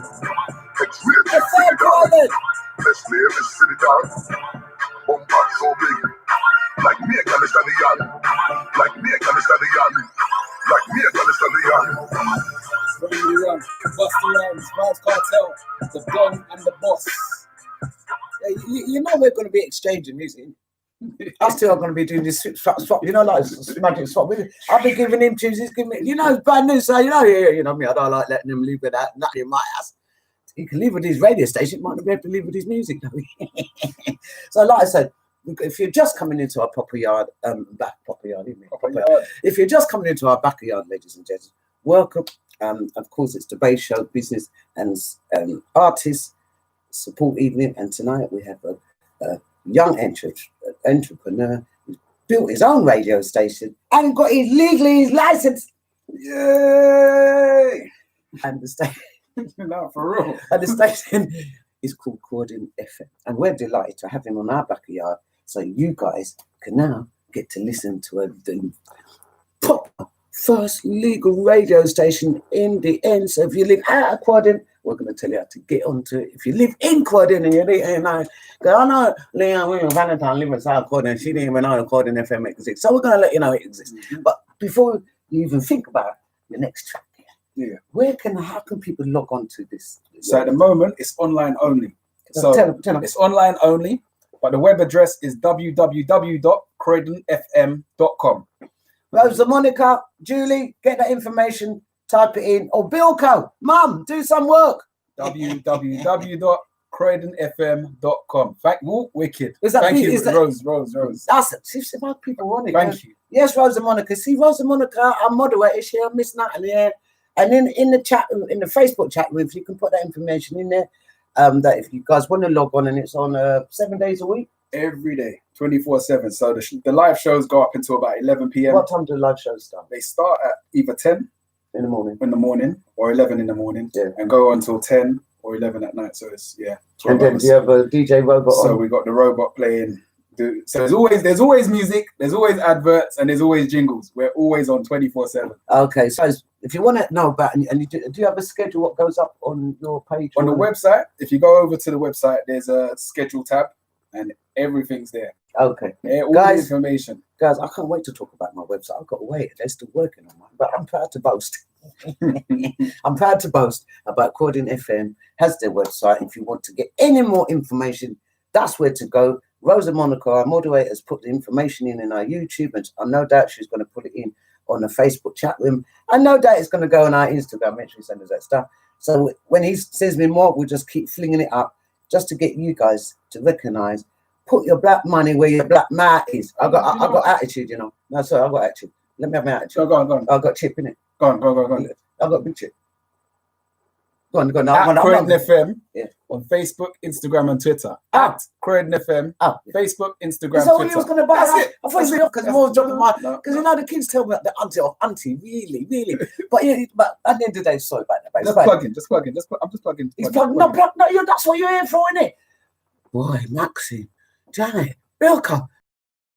X-rated for the dog. Let's play this for the dog. Bump back so big. Like me and the stallion. Busta Rhymes, Vibes Cartel, The Don and the Boss. Yeah, you know we're going to be exchanging music. Us two are going to be doing this swap, you know, like magic swap. I'll be giving him tunes, he's giving me, you know, it's brand new, so you know me, I don't like letting him leave with that, nothing in my house. He can leave with his radio station, might not be able to leave with his music, though. So like I said, if you're just coming into our proper yard, if you're just coming into our backyard, ladies and gentlemen, welcome. Of course, it's the Bay Show Business and Artists Support Evening, and tonight we have a young entrepreneur who's built his own radio station and got his license. Yay! And the station, No, for real. and the station is called CROYDON FM, and we're delighted to have him on our backyard, so you guys can now get to listen to the proper first legal radio station in the end. So if you live out of CROYDON, we're going to tell you how to get onto it. If you live in CROYDON and you didn't know, because I know Leah Valentine lives in South CROYDON, she didn't even know CROYDON FM exists. So we're going to let you know it exists. But before you even think about the next track, how can people log on to this? So at the moment, it's online only. So tell them. it's online only, but the web address is www.croydonfm.com. Rosa, Monica, Julie, get that information, type it in. Or Bilko, Mum, do some work. www.croydonfm.com. Wicked. Is that Thank big? you, Is that- Rose. That's it. See how people want it. Thank you. Yes, Rosa Monica. See, Rosa Monica, our moderator, she Miss Natalie here. And then in the chat, in the Facebook chat room, if you can put that information in there, that if you guys want to log on, and it's on 7 days a week. Every day, 24/7. So the live shows go up until about 11 p.m. What time do the live shows start? They start at either 10 In the morning. or 11 in the morning, and go on until 10 or 11 at night. So it's 12 And then hours. do you have a DJ robot So on? we got the robot playing. So there's always music, there's always adverts, and there's always jingles. We're always on 24/7. Okay, so if you want to know about, and you do you have a schedule what goes up on your page? On the website, if you go over to the website, there's a schedule tab, and everything's there. Okay. All Guys, the information. Guys, I can't wait to talk about my website. I've got to wait. They're still working on mine, but I'm proud to boast. I'm proud to boast about CROYDON FM has their website. If you want to get any more information, that's where to go. Rosa Monica, our moderator, has put the information in our YouTube, and I no doubt she's going to put it in on the Facebook chat room. I no doubt it's going to go on our Instagram. Make sure you send us that stuff. So when he says me more, we'll just keep flinging it up just to get you guys to recognize. Put your black money where your black mouth is. I got attitude, you know. No, sorry, I got attitude. Let me have my attitude. Go on. I got chip in it. Go on. I got big chip. Go on. At CROYDON FM on Facebook, Instagram, and Twitter. At CROYDON FM, Facebook, Instagram, Is that what Twitter. you was going to buy? That's it. I thought you because more dropping my because you know the kids tell me that the auntie, really. But but at the end of the day, sorry about that. Just plugging. I'm just plugging. He's plugging. No, that's what you're here for, isn't it? Boy, Maxine, Janet, Bilka.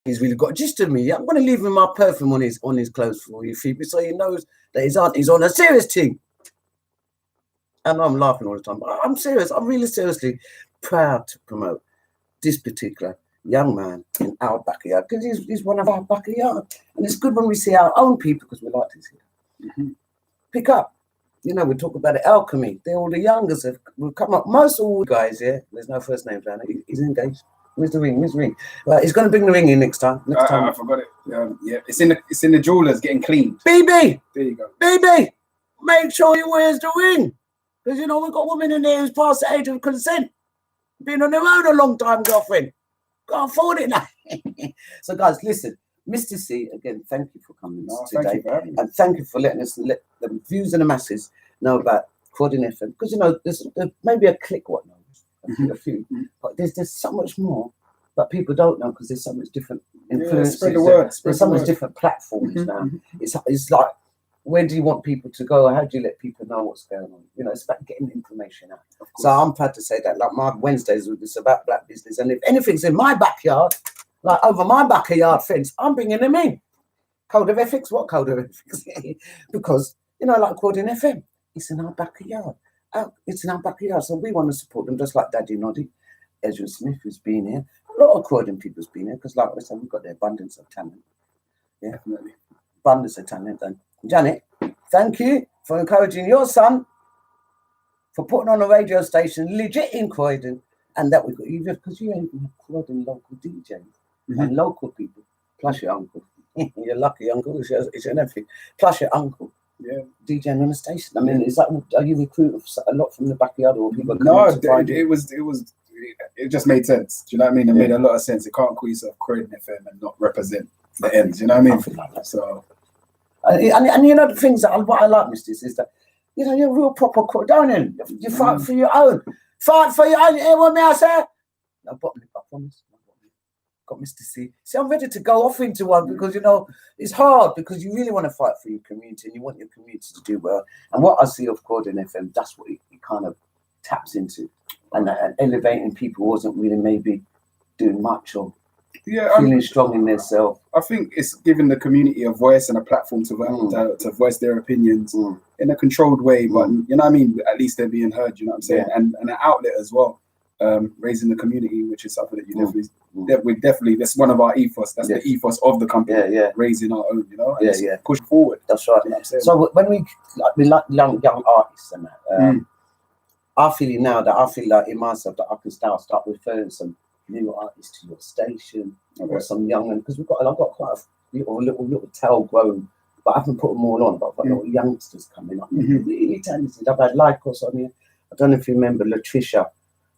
He's really got a gist of me. I'm going to leave him my perfume on his clothes for you, Phoebe, so he knows that his auntie's on a serious team. I know I'm laughing all the time, but I'm serious. I'm really seriously proud to promote this particular young man in our backyard because he's one of our backyard. And it's good when we see our own people because we like this here. Pick up. You know, we talk about the alchemy. They're all the youngest will come up. Most all the guys here, there's no first names around it. He's engaged. Where's the ring? He's going to bring the ring in next time. I forgot it. Yeah, it's in the jewelers getting cleaned. BB! There you go. BB! Make sure he wears the ring. Because, you know, we've got women in there who's past the age of consent. Been on their own a long time, girlfriend. Can't afford it now. So, guys, listen. Mr. C, again, thank you for coming today. Thank you for having me. And thank you for letting us let the views and the masses know about CROYDON FM. Because, you know, there's maybe a click what knows. A few. But there's so much more that people don't know because there's so much different influences. Spread the word. There's so much different platforms now. It's like, where do you want people to go? How do you let people know what's going on? You know, it's about getting information out. So I'm proud to say that, like my Wednesdays, it's about black business. And if anything's in my backyard, like over my backyard fence, I'm bringing them in. Code of ethics? What code of ethics? Because, you know, like CROYDON FM, it's in our backyard. It's in our backyard. So we want to support them just like Daddy Noddy, Ezra Smith, who's been here. A lot of CROYDON people's been here because, like I said, we've got the abundance of talent. Yeah, definitely. Abundance of talent. And Janet, thank you for encouraging your son for putting on a radio station legit in Croydon, and that we got you because you ain't even have Croydon local DJs and local people, plus your uncle. You're lucky, uncle. It's your nephew. Plus your uncle. Yeah, DJing on the station. I mean, is that are you recruiting a lot from the backyard or people? No, it was it just made sense. Do you know what I mean? It made a lot of sense. You can't call yourself Croydon FM and not represent the ends. You know what I mean? So, and you know the things that what I like, Mr. is that you know you're a real proper Croydonian. You fight for your own. Fight for your own. You hear what me I say? I promise. Got Mr. C. See, I'm ready to go off into one because, you know, it's hard because you really want to fight for your community and you want your community to do well. And what I see of Croydon FM, that's what it kind of taps into. And elevating people wasn't really maybe doing much or feeling strong in themselves. I think it's giving the community a voice and a platform to voice their opinions in a controlled way. But, you know what I mean? At least they're being heard, you know what I'm saying? And an outlet as well. Raising the community, which is something that you definitely that's one of our ethos. That's the ethos of the company. Raising our own, you know, and push forward. That's right. You know what I'm saying? So when we young artists and that, I feel now that I feel like in myself that I can start referring some new artists to your station or some young one because I've got quite a little tail growing, but I haven't put them all on. But I've got little youngsters coming up, really talented. I've had Lycos on here. I don't know if you remember Latricia.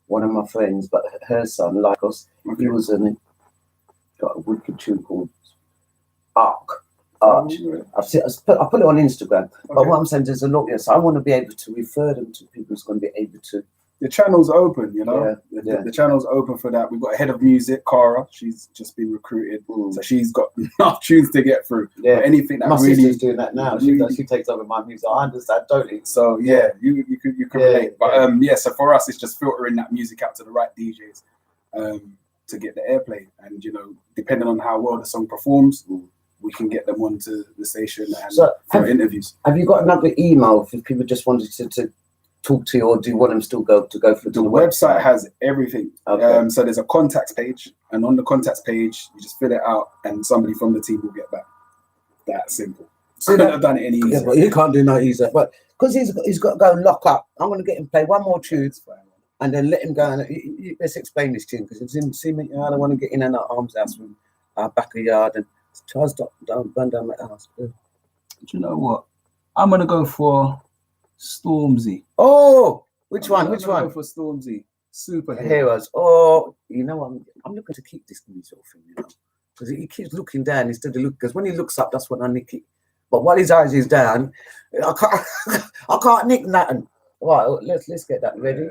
One of my friends, but her son, Lycos, he was got a wicked tune called Arch. I put it on Instagram. But what I'm saying, there's a lot. So I want to be able to refer them to people who's going to be able to. The channel's open, you know. The channel's open for that. We've got a head of music, Cara. She's just been recruited, so she's got enough tunes to get through. Yeah, anything that my really sister's doing that now. She takes over my music. I understand totally. So you can relate. But so for us, it's just filtering that music out to the right DJs to get the airplay, and you know, depending on how well the song performs, we can get them onto the station and for interviews. Have you got another email if people just wanted to talk to you, or do you want them still go through the website? Has everything. So there's a contacts page, and on the contacts page you just fill it out and somebody from the team will get back. That simple. So I couldn't have done it any easier. Yeah, but you can't do no easier. But because he's got to go and lock up, I'm going to get him play one more tune and then let him go. And let's explain this tune because it's in me. I don't want to get in and out arms house with Backayard and Charles don't burn down my house. Do you know what? I'm going to go for Stormzy. Oh, which one? Go for Stormzy. Superheroes. Oh, you know what? I'm looking to keep this new sort of thing, you know, because he keeps looking down instead of because when he looks up, that's when I nick it. But while his eyes is down, I can't nick nothing. Right, let's get that ready.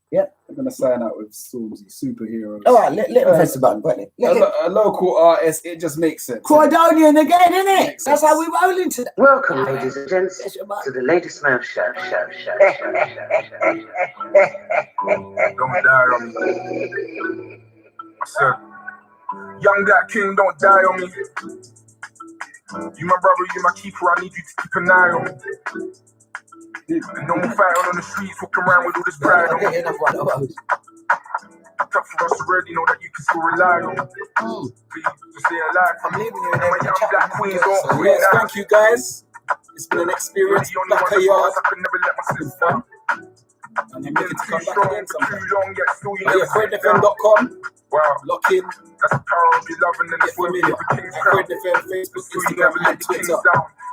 Yeah, I'm gonna sign out with Stormzy, Superheroes. All right, let him press the button. A local artist, it just makes sense. Croydonian again, isn't it? That's how we roll into that. Welcome, ladies and gents, to the latest Smurf show. Don't die on me. I said, young black king, don't die on me. You my brother, you my keeper, I need you to keep an eye on me. No more fighting on the streets, walking around with all this pride on me. Tough for us already, know that you can still rely on me. For you to stay alive. I'm leaving you in my young black queens don't quit now. Thank you guys. It's been an experience. Backayard. I could never let my sister. And you make it to come back again sometime. CROYDONFM.com. Wow. Lock in. That's the power of your loving and it's familiar. CROYDONFM, Facebook, Instagram, and Twitter.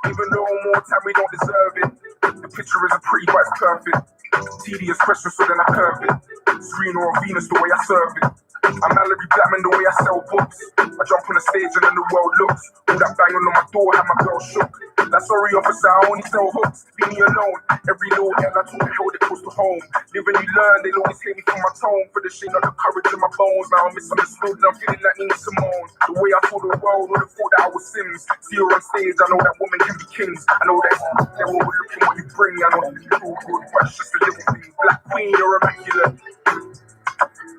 Even though more time we don't deserve it. The picture isn't pretty, but it's perfect. Tedious question, so then I curve it. Serena or Venus, the way I serve it. I'm Mallory Blackman, the way I sell books. I jump on the stage and then the world looks. All that banging on my door had my girl shook. That's sorry, officer, I only sell hooks. Leave me alone. Every little L I took held it close to home. Live and you learn, they'll always hate me for my tone. For the shame of the courage in my bones. Now I'm misunderstood and I'm feeling like Nina Simone. The way I saw the world, would have thought that I was Sims. See her on stage, I know that women can be kings. I know that they're overlooking what you bring. I know that you feel good, but it's just a little thing. Black queen, you're immaculate.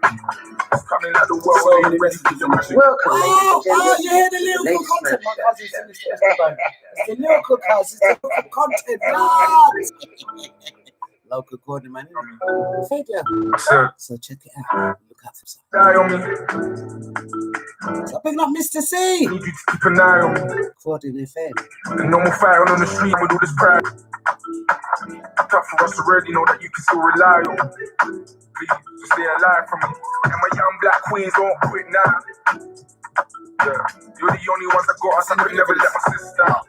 It's coming like the world. Welcome, ladies and gentlemen. You hear the lyrical content, my cousins in this restaurant. It's the lyrical cause, it's the lyrical content. Local Gordon, man. So check it out. Look out for something. Die on me. So picking up Mr. C. Need you to keep an eye on me. Gordon FM. And no more fighting on the street with all this pride. Tough for us already, know that you can still rely on me. For you to stay alive from me. And my young black queens don't quit now. Yeah, you're the only ones that got us. I could never let my sister down.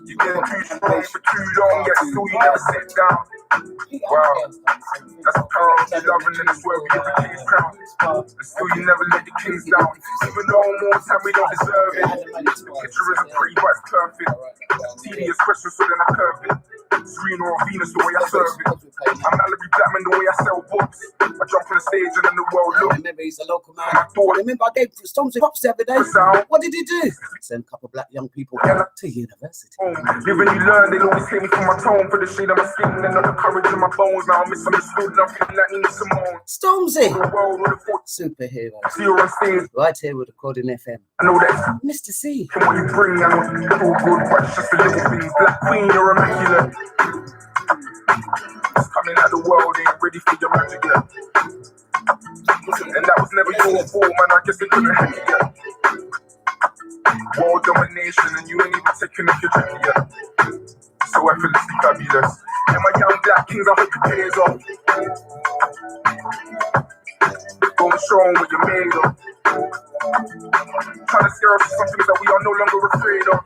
You've been too strong for too long, yet still you never sit down. Wow, that's a power of loving in this world. We give the kings crown, and still you never let the kings down. Even though more time we don't deserve it. The picture isn't pretty, but it's perfect. Tedious questions, so then I curve it. Serena or Venus, the way I serve it. I'm Mallory Blackman, the way I sell books. I jump on the stage and then the world look. Remember, he's a local man. Remember, I gave Stormzy props the other day. What did he do? Send a couple of black young people to university. Live and you learn, they'll always hate me for my tone, for the shade of my skin, and not the courage in my bones. Now I'm misunderstood, and I'm feeling like Nina Simone. Stormzy, superhero. See you on stage. Right here with Recording FM. I know that. Mr. C. From what you bring, I know it's all good, but it's just the little things. Black Queen, you're immaculate. Coming out the world, ain't ready for your magic yet. And that was never your fault, man. I guess they couldn't hack it yet. World domination, and you ain't even taking off your jacket yet. So effortlessly fabulous. And my young black kings, I hope your payers off. Don't show them what you're made of. Trying to scare us with some things that we are no longer afraid of.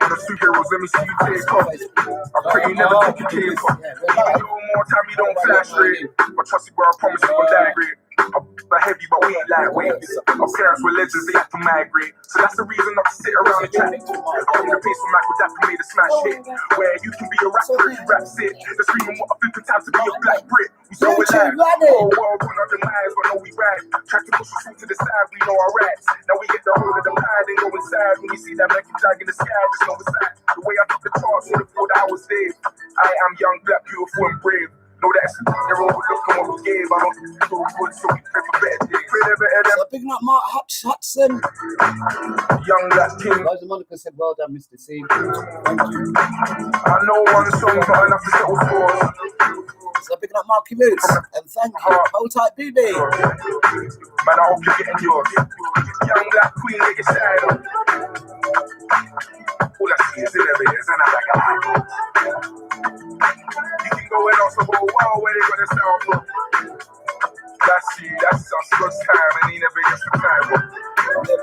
The superheroes, let me see you take off. I pray you never take your cape off. Even though more time you don't flash red. But trust me, bro, I promise you won't die great. I'm heavy, but we ain't lightweight. Our parents were legends, they had to migrate. So that's the reason not to sit around and chat. I bring the pace for Michael Jackson made a smash hit. Where you can be a rapper if you rap it. Just screaming what I think it's time to be a black Brit. We so alive. Whole world on our demise, but no we ride. Try to push us to the side, we know our rats. Now we get the whole of the pie, then go inside. When we see that Michael Jackson in the sky, just know it's that. The way I took the charts, would have thought I was there. I am young, black, beautiful, and brave. Know that they're overlooking what we gave. I don't feel good, so we pray for better days. Pray they're better than. So picking up Mark Hudson. Young black king. Rosa Monica said, well done, Mr. C. Thank you. I know one song's not enough to settle scores. So picking up Marky Roots. And thank you. Hold tight, BB. Man, I hope you're getting yours. Young black queen, get your side up. All I see is elevators and I'm like, you can go in on some whole wow where they got their sound from. That's us first time and he never gets the time. I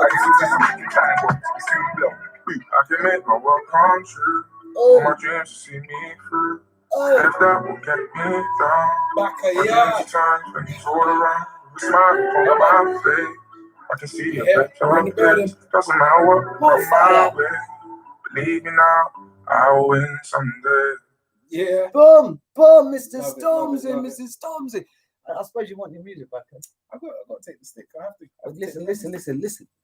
guess it's just a freaking time. You see me blow. I can make my world come true. All my dreams to see me through. If that will get me down. Backayard. Times when you all around. We smile on my face. I can see your picture on the bed. Doesn't matter what from my way. Believe me now, I'll win someday. Yeah. Boom, boom, Mr. Stormzy, Mrs. Stormzy. I suppose you want your music back, eh? I've got to take the stick. I have to. Listen.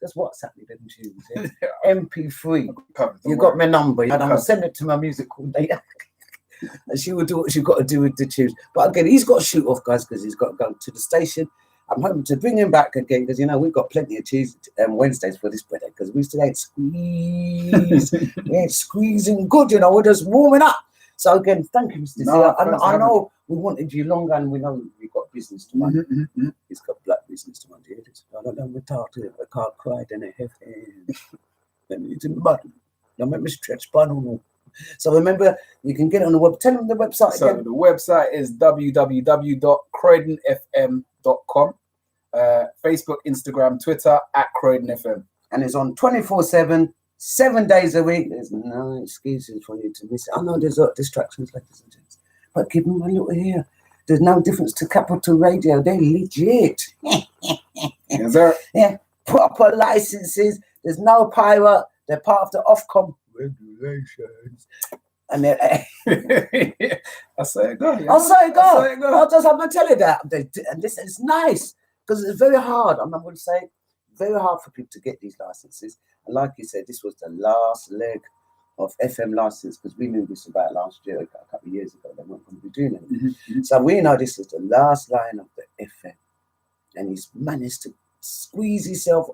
That's WhatsApp me them tunes. Yeah? MP3. You got worry. my number. And I'm going to send it to my music coordinator. And she will do what she's got to do with the tunes. But again, he's got to shoot off, guys, because he's got to go to the station. I'm hoping to bring him back again because, you know, we've got plenty of Wednesdays for this brother because we still ain't squeezed. We ain't squeezing good, you know. We're just warming up. So again, thank you, Mr. No, I know we wanted you longer and we know we've got business to run. Mm-hmm. He's got black business to run. I don't know we talk to him. I can't cry, then I have Let me in the bottom. Don't make me stretch bottom. So remember, you can get it on the web. Tell them the website again. So the website is www.CROYDONFM.com. Facebook, Instagram, Twitter @CROYDONFM. And it's on 24/7, 7 days a week. There's no excuses for you to miss it. I know there's distractions, ladies and gents, but keep them a little here. There's no difference to Capital Radio. They're legit. Yes, sir. Yeah, proper licenses. There's no pirate. They're part of the Ofcom regulations. And they're I say it go. Yeah. I'll say it go. I'm gonna tell you that. And this is nice because it's very hard. I'm going to say very hard for people to get these licenses. And like you said, this was the last leg of FM license because we knew this about last year, a couple of years ago. They weren't going to be doing it. Mm-hmm. So we know this is the last line of the FM. And he's managed to squeeze himself,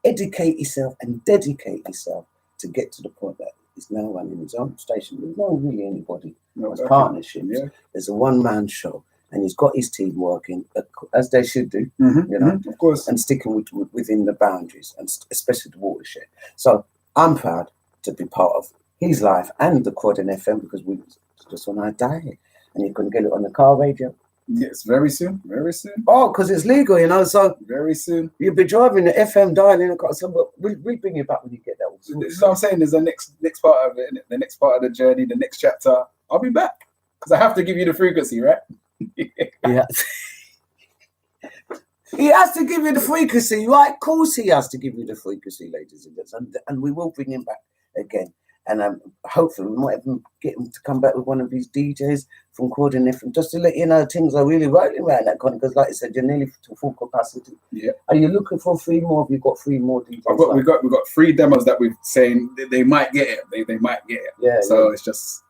educate himself, and dedicate himself to get to the point that he's now running his own station. There's not really anybody. There's partnerships. Yeah. There's a one-man show. And he's got his team working as they should do, you know, of course, and sticking within the boundaries, and especially the watershed. So I'm proud to be part of his life and the Croydon FM because we just on our diet, and you can get it on the car radio. Yes, very soon, very soon. Oh, because it's legal, you know. So very soon you'll be driving the FM dial in a car. So we'll bring you back when you get that. This is what I'm saying. There's the next part of it, the next part of the journey, the next chapter. I'll be back because I have to give you the frequency, right? Yeah. He has to give you the frequency, right? Of course he has to give you the frequency, ladies and gentlemen. And we will bring him back again. And hopefully we might even get him to come back with one of these DJs from CROYDONFM, just to let you know things are really rolling around that corner. Because like I said, you're nearly to full capacity. Yeah. Are you looking for 3 more? Have you got 3 more DJs? We've got 3 demos that we've saying they might get it. They might get it. Yeah. So it's just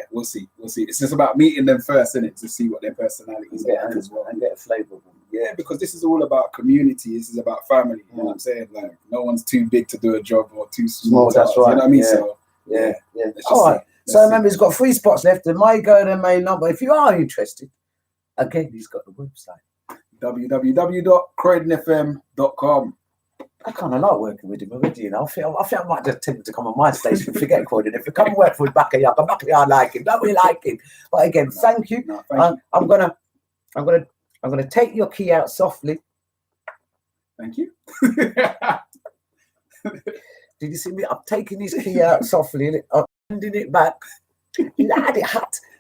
we'll see. It's just about meeting them first, isn't it? To see what their personalities are like as well. And get a flavour of them. Yeah, because this is all about community. This is about family. You know what I'm saying? Like, no one's too big to do a job or too small. That's right. You know what I mean? Yeah. So yeah. All right. So remember, he's got 3 spots left. There may go, there may not. But if you are interested, again, he's got the website. www.croydonfm.com. I kind of like working with him already, you know. I feel I might just tell him to come on my station and forget Croydon. If you come and work for Backayard, I like him. Don't we like him? But again, thank you. No, thank you. I'm gonna take your key out softly. Thank you. Did you see me? I'm taking his key out softly and I'm handing it back.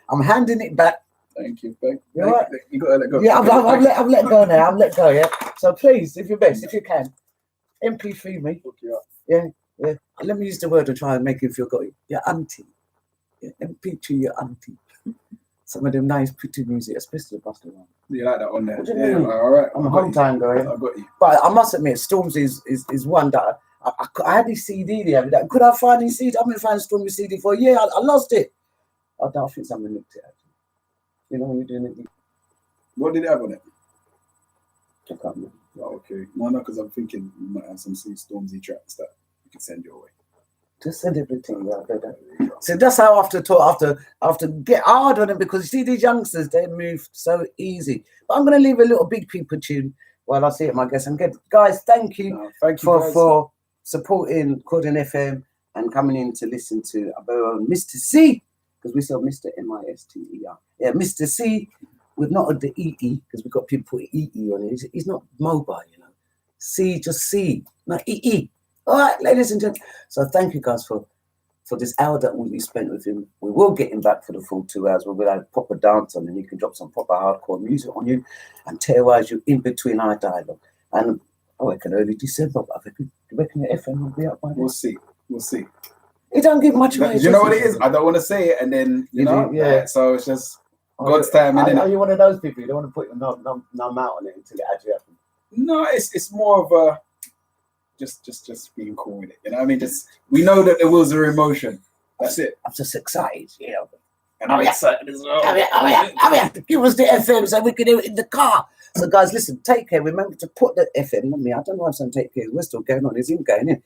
I'm handing it back. Thank you. Thank you. Right? You gotta let go. Yeah, I've let go now. I'm let go. Yeah. So please, if you're best, if you can, MP3 me. Yeah. Let me use the word to try and make you feel good. Your auntie. Yeah, MP3 your auntie. Some of them nice, pretty music, especially the Buster one. You like that one there? What do you mean? All right. I'm a home time guy. I got you. But I must admit, Storms is one that I had his CD the other day. Could I find his CD? I've been finding Storm's CD for a year. I lost it. I don't think someone nicked it. Actually. You know when you're doing it. What did it have on it? I can't remember. Oh, okay. No, because I'm thinking you might have some Stormzy tracks that you can send your way. Just send everything out there. So that's how I have to get hard on them, because you see these youngsters, they move so easy. But I'm going to leave a little Big People tune while I see it, my guest. And guys, thank you, for supporting CROYDONFM and coming in to listen to our Mr. C, because we saw Mr. M-I-S-T-E-R. Yeah, Mr. C with not the E-E, because we've got people put E-E on it. He's not mobile, you know. C, just C, not E-E. All right, ladies and gentlemen. So thank you guys for this hour that we spent with him. We will get him back for the full 2 hours where we'll have proper dance on, and he can drop some proper hardcore music on you and terrorize you in between our dialogue. And I reckon early December, I reckon the FM will be up by then. We'll see. It don't give much away. You know what it is? I don't want to say it, and then you know. Yeah. So it's just God's time. Are you one of those people? You don't want to put your numb out on it until it actually happens? No, it's more of a just being cool with it. You know what I mean? Just we know that the wheels are in motion. That's it. I'm just excited, you know. And I'm excited as well. I have to give us the FM so we can do it in the car. So guys, listen, take care. Remember to put the FM on me. I don't know if I'm take care. We're still going on. It's in going in.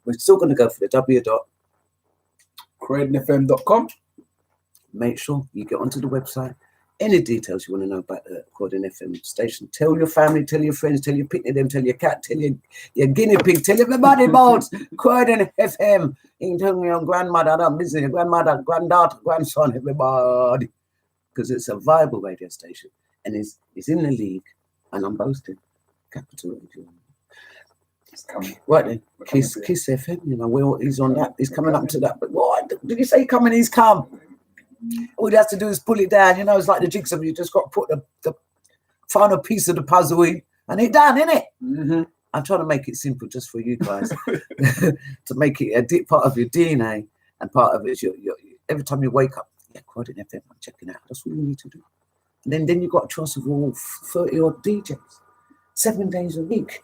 We're still going to go for the w.croydonfm.com. Make sure you get onto the website. Any details you want to know about the CROYDONFM station, tell your family, tell your friends, tell your picnic them, tell your cat, tell your guinea pig, tell everybody about CROYDONFM. You can tell your grandmother, I'm busy, your grandmother, granddaughter, grandson, everybody. Because it's a viable radio station and it's in the league, and I'm boasting. Capital Radio. It's coming. Right then, Kiss FM, you know, he's on that, he's coming up to that. But what did you say coming? He's come. All you have to do is pull it down. You know, it's like the jigsaw. You just got to put the final piece of the puzzle in, and it's done, isn't it? Mm-hmm. I'm trying to make it simple just for you guys, to make it a deep part of your DNA, and part of it is your every time you wake up, CROYDONFM, I'm checking out. That's what you need to do. And then you got a choice of all 30 odd DJs, 7 days a week,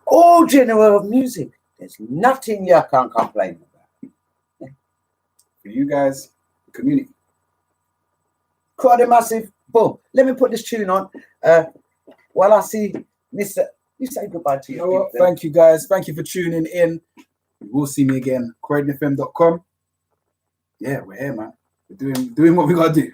all genre of music. There's nothing you can't complain about. Yeah. For you guys, the community. Quite massive. Boom. Let me put this tune on. While I see Mr. You say goodbye to you. Know what? Thank you guys. Thank you for tuning in. You will see me again. CROYDONFM.com. Yeah, we're here, man. We're doing what we gotta do.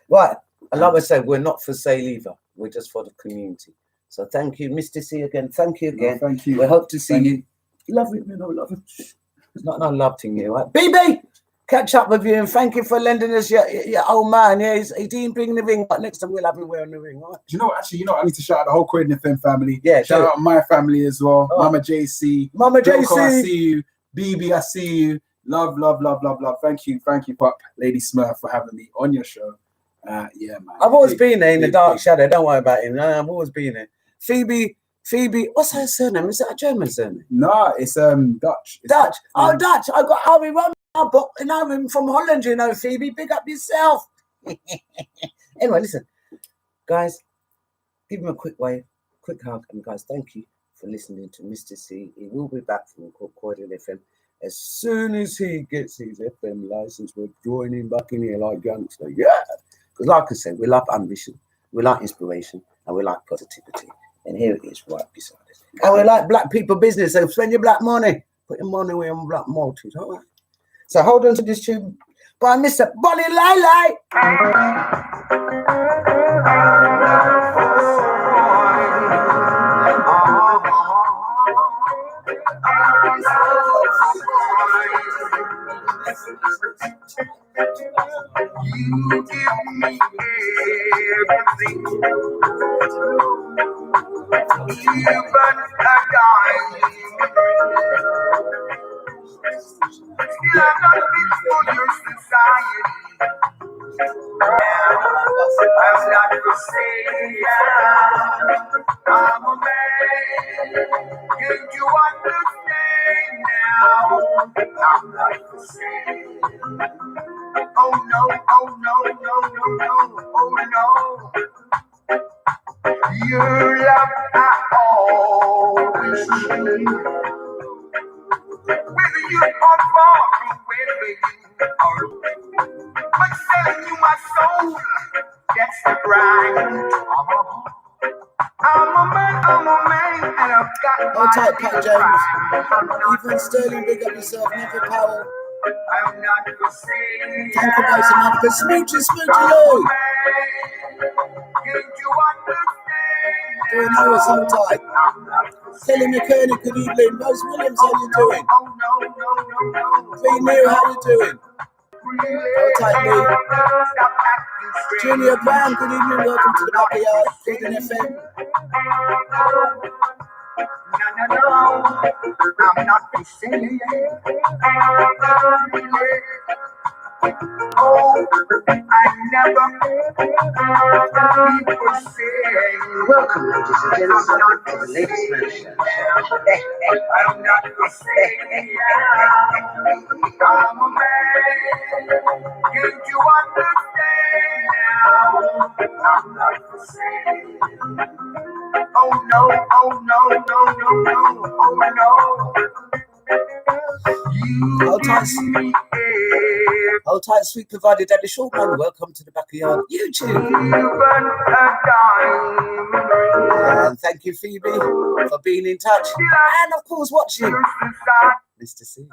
Right. And like I said, we're not for sale either. We're just for the community. So thank you, Mr. C again. Thank you again. No, thank you. We hope to see you. Love it, man. I love it. There's not no love thing here, right? BB! Catch up with you, and thank you for lending us your old man. Yeah, he didn't bring the ring, but next time we'll have him wearing the ring, right? Do you know, actually, I need to shout out the whole CROYDONFM family. Yeah, shout out my family as well. Oh. Mama JC. Mama JC. I see you. BB, I see you. Love. Thank you, Lady Smurf, for having me on your show. Yeah, man. I've always been there in the dark shadow. Don't worry about him. I've always been there. Phoebe, what's her surname? Is that a German surname? No, it's Dutch. Dutch. Oh, Dutch. I got Harvey Rum. I'm from Holland, you know, Phoebe. Big up yourself. Anyway, listen, guys, give him a quick wave, quick hug, and guys, thank you for listening to Mr. C. He will be back from Croydon FM as soon as he gets his FM license. We're joining back in here like gangster, yeah. Because, like I said, we like ambition, we like inspiration, and we like positivity. And here it is, right beside us. And we like black people business. So spend your black money, put your money away on black multis, all right? So hold on to this tune by Mr. Bonnie Lay. You give me everything, even a diamond ring. Still I'm not fit for your society. I'm not for sale. I'm a man. Can't you understand now? I'm not for sale. Oh no, oh no, no, no, no, oh no. Your love I always need. Whether you are far from wherever you are, but selling you my soul, that's the grind. I'm a man, and I've got Hold tight, my Pat James. Even Sterling, big up yourself, never power. I'm not for sale. Thank you guys, man. But smoochie, Lou. Doing Harris, hold tight. Kelly McKerney, good evening. Rose Williams, how you doing? Lee Neal, how you doing? Hold tight, Lee. Junior Brown, good evening. Welcome to the Backayard, Croydon FM. I'm not for sale. Oh, I never be for sale. Welcome, ladies and gentlemen, to the Lady Smurf Show. I'm not for sale. I'm a man. Can't you understand now? I'm not for sale. Oh no, oh no, no, no, no, oh no. Hold tight, sweet provided Daddy Shortman. Welcome to the Backayard YouTube. And thank you, Phoebe, for being in touch. And of course, watching Mr. C.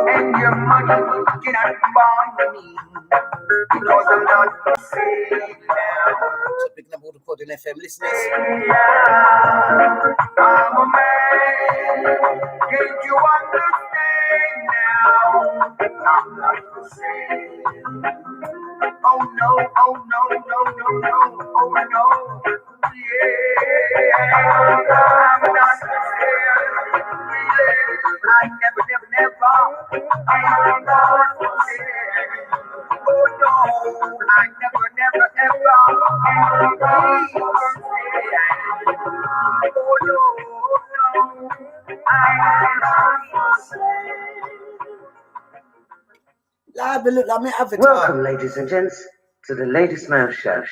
And your money cannot buy me, because I'm not for sale now. So picking up all the Croydon FM listeners. I'm a man. Can't you understand now? I'm not for sale. Oh no, oh no, no, no, no, oh no. Yeah, I'm not for sale. I never, I'm not for sale. Oh no, I never, ever. Oh no, I'm not for sale. Live, look like my avatar. Welcome, ladies and gents, to the Lady Smurf Show.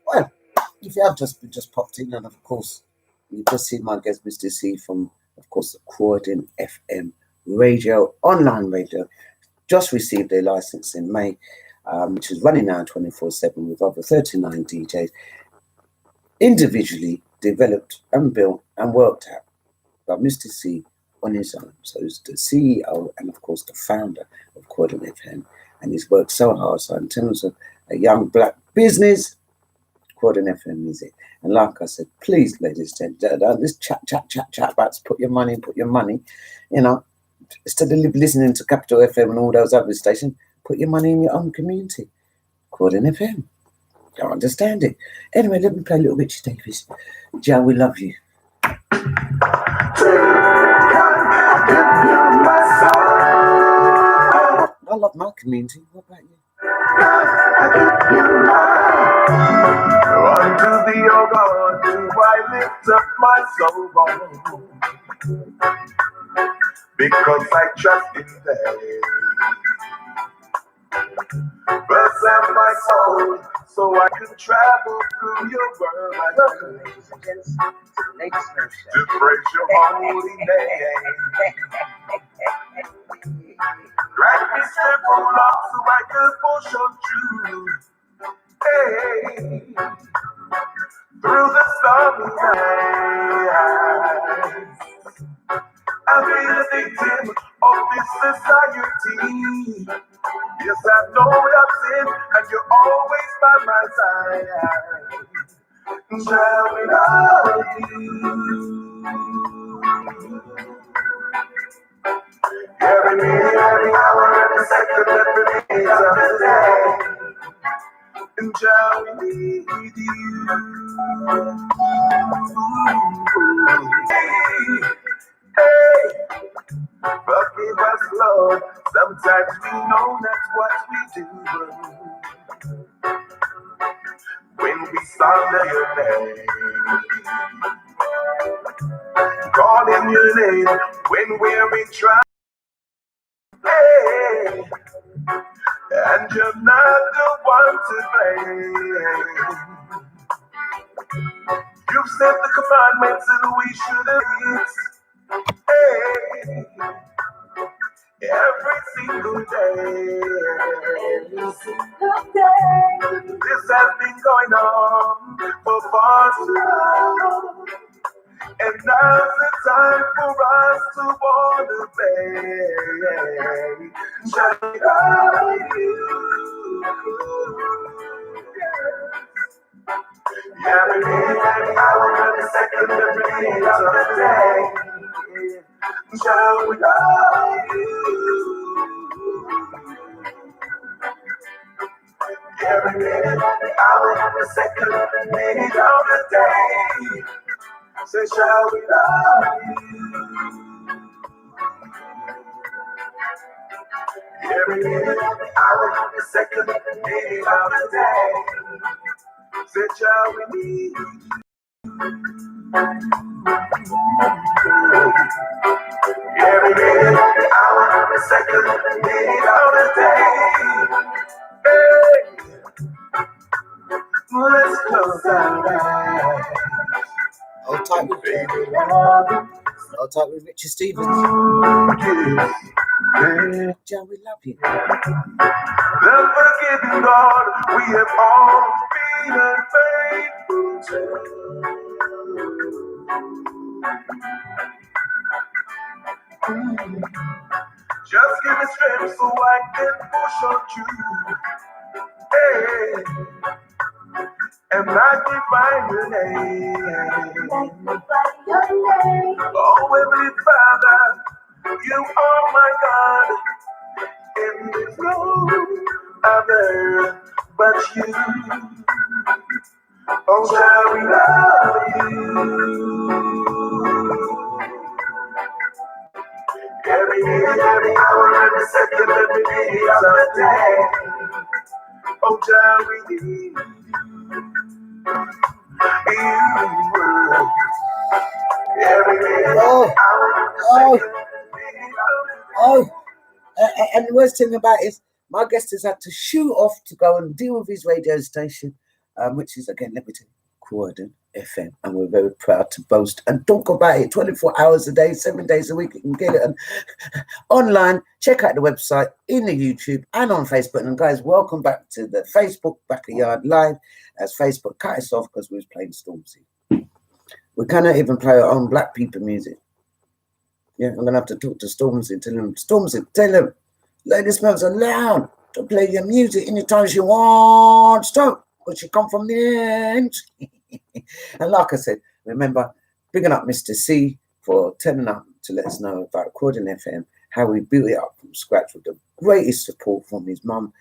Well, if you have just popped in, and of course, you've just seen my guest, Mr. C, from, of course, the Croydon FM radio, online radio, just received their license in May, which is running now 24/7 with over 39 DJs, individually developed and built and worked out by Mr. C on his own. So he's the CEO and, of course, the founder of Croydon FM, and he's worked so hard. So in terms of a young black business, Croydon FM is it. And like I said, please, ladies and gentlemen, this chat about put your money, you know, instead of listening to Capital FM and all those other stations, put your money in your own community. Croydon FM. Don't understand it. Anyway, let me play a little Richie Davis. Joe, we love you. I love my community. What about you? Unto thee, O God, do I lift up my soul, because I trust in thee. Preserve my soul, so I can travel through your word. Welcome, ladies and gents, to the Lady Smurf Show. To praise your holy name. Grant me strength, O Lord, so I can push on through. Hey, through the stormy night. I've been a victim of this society. Yes, I know I've sinned, and you're always by my side. Shall we love you? Every minute, every hour, every second, every minute of the day. And shall we need you? Hey, forgive us, Lord. Sometimes we know that's what we do. When we slander your name, calling your name when we're in trouble. Hey, and you're not the one to blame. You've set the commandments and we should have it. Hey, every single day. This has been going on for far too long. And now's the time for us to want to pay. Shall we love you? Every minute, every hour, every second, every minute of the day. Shall we love you? Every minute, every hour, every second, every minute of the day. Say, shall we love you? Every minute, every hour, every second, every minute of the day. Say, shall we need you? Every minute, every hour, every second, every minute of the day. Hey, let's close our eyes. Hold tight with Richard Stevens. Joe, we love you. The forgiving God, we have all been unfaithful to. Just give me strength so I can push on through. Hey, and magnify your name. Oh, Heavenly Father, you are my God, and there's no other but you. Oh, shall we love you? Every minute, every hour, every second, every minute of the day. Oh, shall we need you? Every minute, hour, And the worst thing about it is my guest has had to shoot off to go and deal with his radio station, which is again limited, CROYDONFM, and we're very proud to boast and talk about it 24 hours a day, 7 days a week. You can get it online. Check out the website, in the YouTube, and on Facebook. And guys, welcome back to the Facebook Backayard Live. As Facebook cut us off because we was playing Stormzy. We cannot even play our own black people music. Yeah, I'm gonna have to talk to Stormzy, tell him, Lady Smurf's allowed to play your music anytime she wants to, because she come from the end. And like I said, remember, bigging up Mr. C for turning up to let us know about CROYDONFM, how we built it up from scratch with the greatest support from his mum,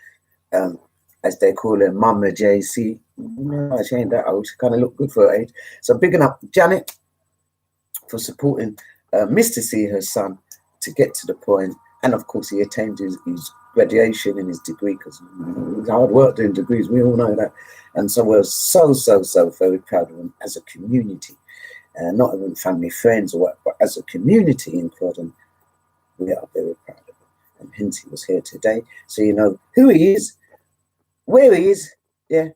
as they call her, Mama JC. No, she ain't that old. She kind of looked good for her age. So bigging up Janet for supporting Mr. C, her son, to get to the point. And of course, he attained his graduation and his degree, because it's hard work doing degrees. We all know that. And so we're so very proud of him as a community. Not even family, friends, or what, but as a community in Croydon, we are very proud of him. And hence he was here today. So you know who he is, where he is, yeah,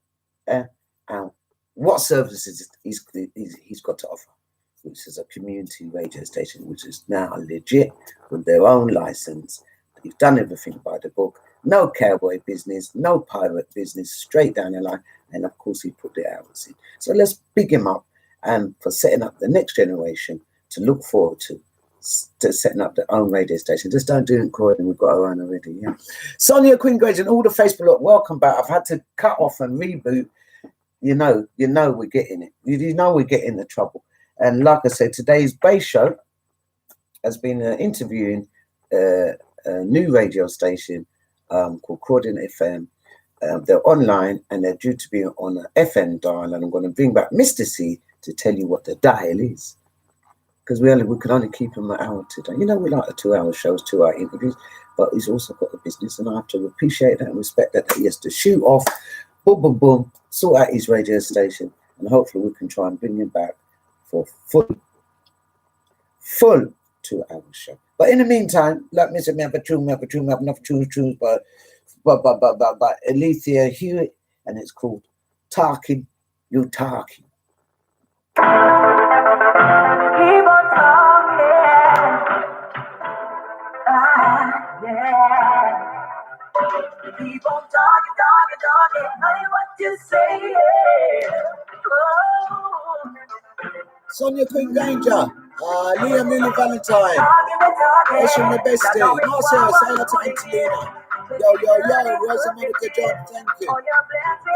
what services he's got to offer, which is a community radio station, which is now legit with their own license. They've done everything by the book. No cowboy business, no pirate business, straight down the line. And of course, he put the hours in. So let's big him up and for setting up the next generation to look forward to setting up their own radio station. Just don't do it in Croydon. We've got our own already. Yeah. Sonia Queen Grage and all the Facebook lot, welcome back. I've had to cut off and reboot. You know we're getting it. You know we're getting the trouble. And like I said, today's base show has been interviewing a new radio station called CROYDONFM. They're online and they're due to be on an FM dial. And I'm going to bring back Mr. C to tell you what the dial is. Because we can only keep him an hour today. You know, we like the 2-hour shows, 2-hour interviews, but he's also got a business, and I have to appreciate that and respect that he has to shoot off, boom, sort out his radio station, and hopefully we can try and bring him back for full 2-hour show. But in the meantime, like me said, we have enough tunes by Alethea Hewitt, and it's called Talking, You Talking. Keep on talking, yeah. Keep on talking, honey, what you say, oh. Sonia Queen Granger, Liam Lily Valentine, Esha my bestie, Marcel, say hello to Angelina. Yo, Rosa Monica John, thank you.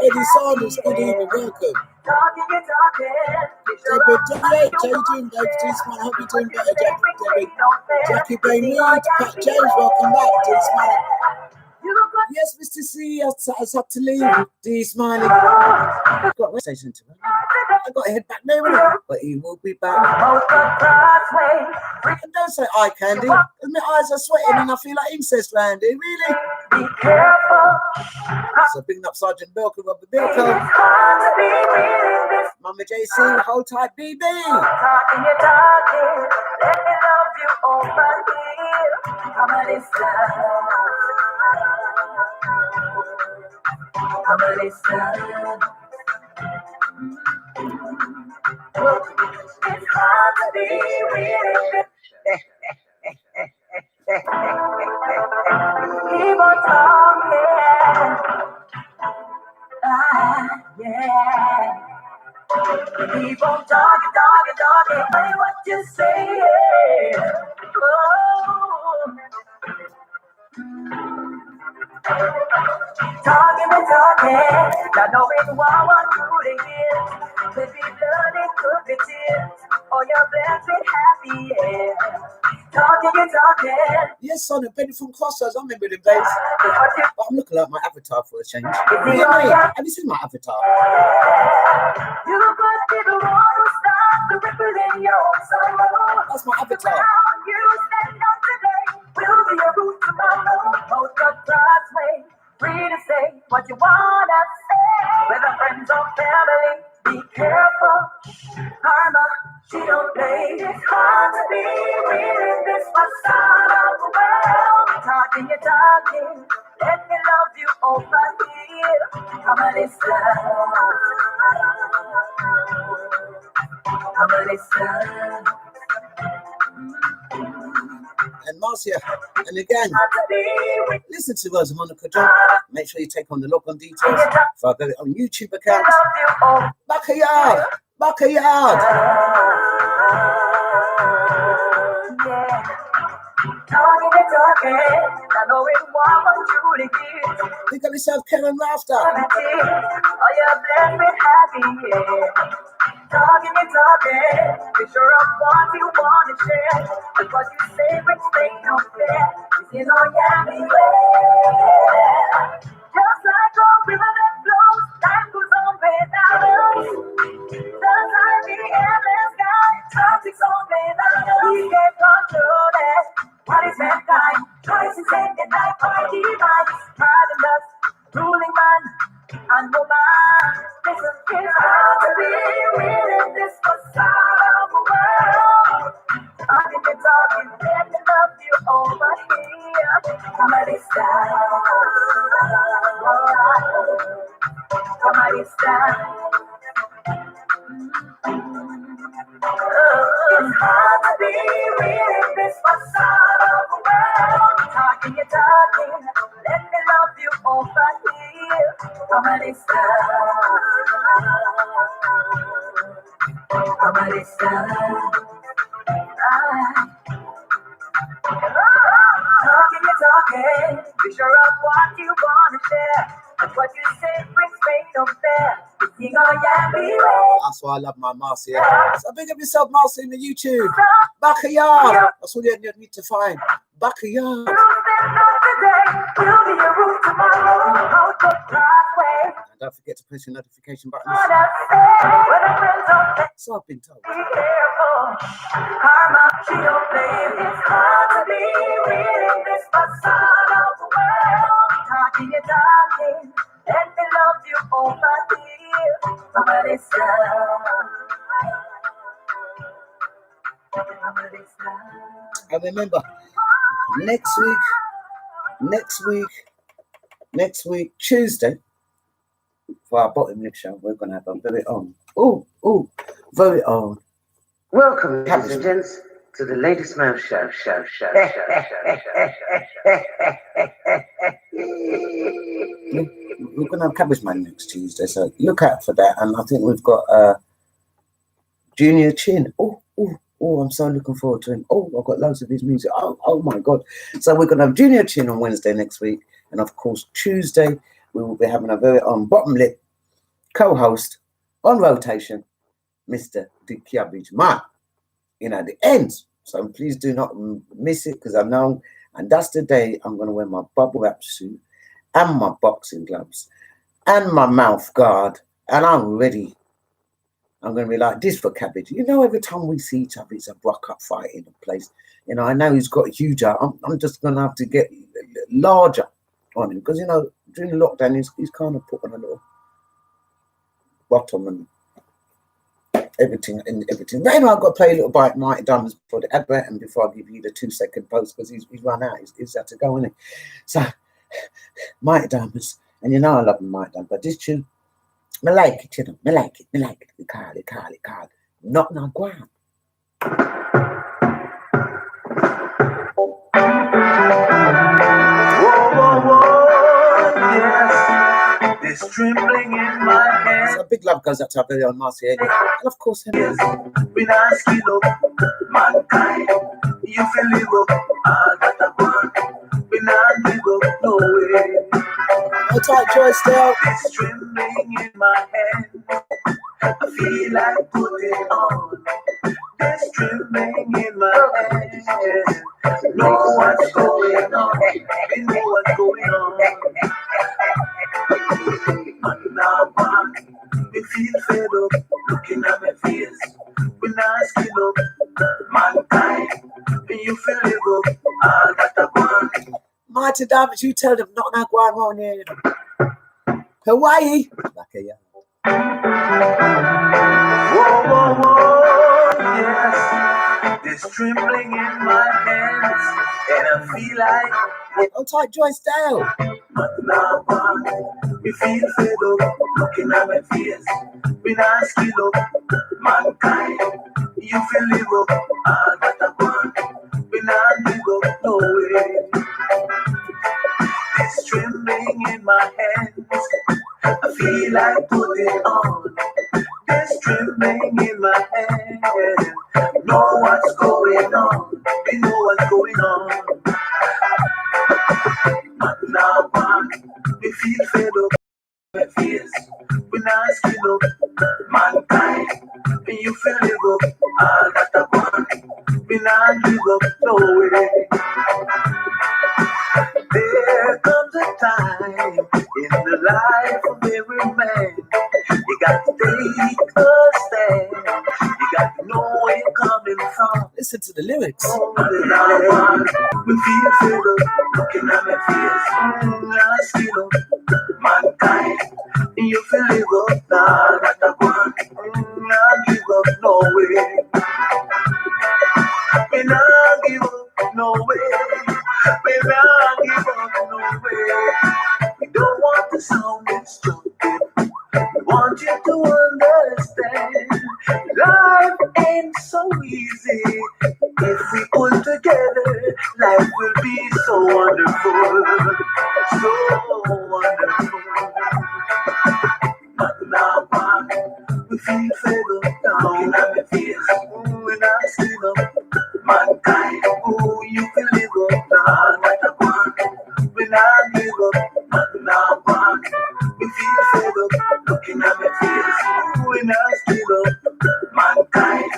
Eddie Sanders, good evening, welcome. David J, how you doing, Dave? D-Smile, I hope you're doing better, David. Jackie Bainwood, Pat James, welcome back, D-Smile. Yes, Mr. C, I had to leave. D-Smiley. I've got a station to I've got to head back there, but he will be back. And don't say eye candy, because my eyes are sweating and I feel like incest around here, really. Be careful. So picking up Sergeant Belko, Robert Belko. Mama JC, hold tight, BB. Talking, let me love you over here. Come on, listen. Come on, listen. It's hard to be really. Keep on talking. Yeah. Keep on talking. Honey, what you say? Oh. Talking. Not knowing what one could hear. Could be blood, it could be tears. Or your blessed with happy, yeah. Talking. Yes, son, a Benny from Crossroads. I remember them days. But I'm looking like my avatar for a change. Really? Have you seen my avatar? You got the one who starts the ripple in your soul. That's my avatar. You stand up today. Will be your root tomorrow. Both of God's way. Free to say what you wanna say. Whether friends or family, be careful. Karma, she don't play. It's hard to be real in this facade of the world. Talking. Let me love you over here. Come on, listen. Come on, listen. And Marcia, and again, listen to Rosa Monica John. Make sure you take on the log-on details for our very own YouTube account. Backayard. Yeah. Talking. I know it won't truly give. Think of yourself, Karen Rafter. Oh, you're blessed with happy, yeah. Talking. Be sure of what you want to share. Because you say which thing don't care. You know, yeah, beware. Just like a river that flows, time goes on, baby. Somebody's style. It's hard to be real in this facade of the world. Talking, you're talking. Let me love you over here. Somebody's style. Somebody's style. Talking, you're talking. Be sure of what you wanna share. But what you say brings pain no fair. You know, yeah, beware. That's why I love my Marcy. So big up yourself, Marcy, in the YouTube. Backayard. That's all you need to find. Backayard. And don't forget to push the notification button. So I've been told. Be careful. Karma, she don't play. It's hard to be real in this facade of the world. Talking, you're talking. Let me love you over here. Somebody's And remember, next week, Tuesday, for our bottom lip show, we're gonna have a very own. Very own. Welcome, ladies and gents, to the Lady Smurf show. We're gonna have Cabbage Man next Tuesday, so look out for that. And I think we've got Junior Chin. Oh, I'm so looking forward to him. Oh, I've got loads of his music. Oh my God. So we're gonna have Junior Chin on Wednesday next week, and of course Tuesday we will be having a very own bottom lip co-host on rotation, Mr. The Cabbage Man, at the end. So please do not miss it, because I know, and that's the day I'm going to wear my bubble wrap suit and my boxing gloves and my mouth guard, and I'm ready. I'm going to be like this for Cabbage. Every time we see each other, it's a rock up fight in a place. I know he's got huge. I'm just going to have to get larger on him, because, during the lockdown, he's kind of put on a little bottom and everything. But anyway, I've got to play a little bite Mighty Diamonds for the advert, and before I give you the 2-second post, because he's run out. He's had to go, isn't he? So, Mighty Diamonds, and I love Mighty Diamonds, but this tune, I like it, I like it. We call it. Not now, go on. Yes, this trembling in my hand. So big love goes out to our very own Marcy, and of course, Yes, when I skill up mankind, you feel live up all that I want. When I live up, no way. Hold tight, Joy, still. This trembling in my hand, I feel like putting on. This trembling in my hand, know what's going on. We know what's going on. And now me feel fed up, looking at my face. When I skill up mankind, when you feel live up all that I want. Mighty Diamonds, you tell them not now go on here. Hawaii. Backayard. Whoa, yes. This trembling in my hands, and I feel like Hold tight, Joyce Dale. but now me feel fed up, looking at my face. When I skill up mankind, you feel live up all that I want. When I live up, no way. This trembling in my hands, I feel like putting on. This trembling in my hands, know what's going on. We know what's going on. But now we feel fed up. My face, when I skin up mankind, when you feel live up all that I want. When I give up, no way. There comes a time in the life of every man. You got to take a stand. You got to know where you're coming from. Listen to the lyrics. We feel fed up, looking at my face. I skin up mankind. You feel live up now that I want. I give up, no way. When I give up, no way. When I give up, no way. We don't want to sound destructive. We be so wonderful, so wonderful. But now we feel fed up down at the face. When I see them, mankind, oh, you can live up now. What a one, when I give up, but now we feel fed up looking at my face. When I still up, mankind,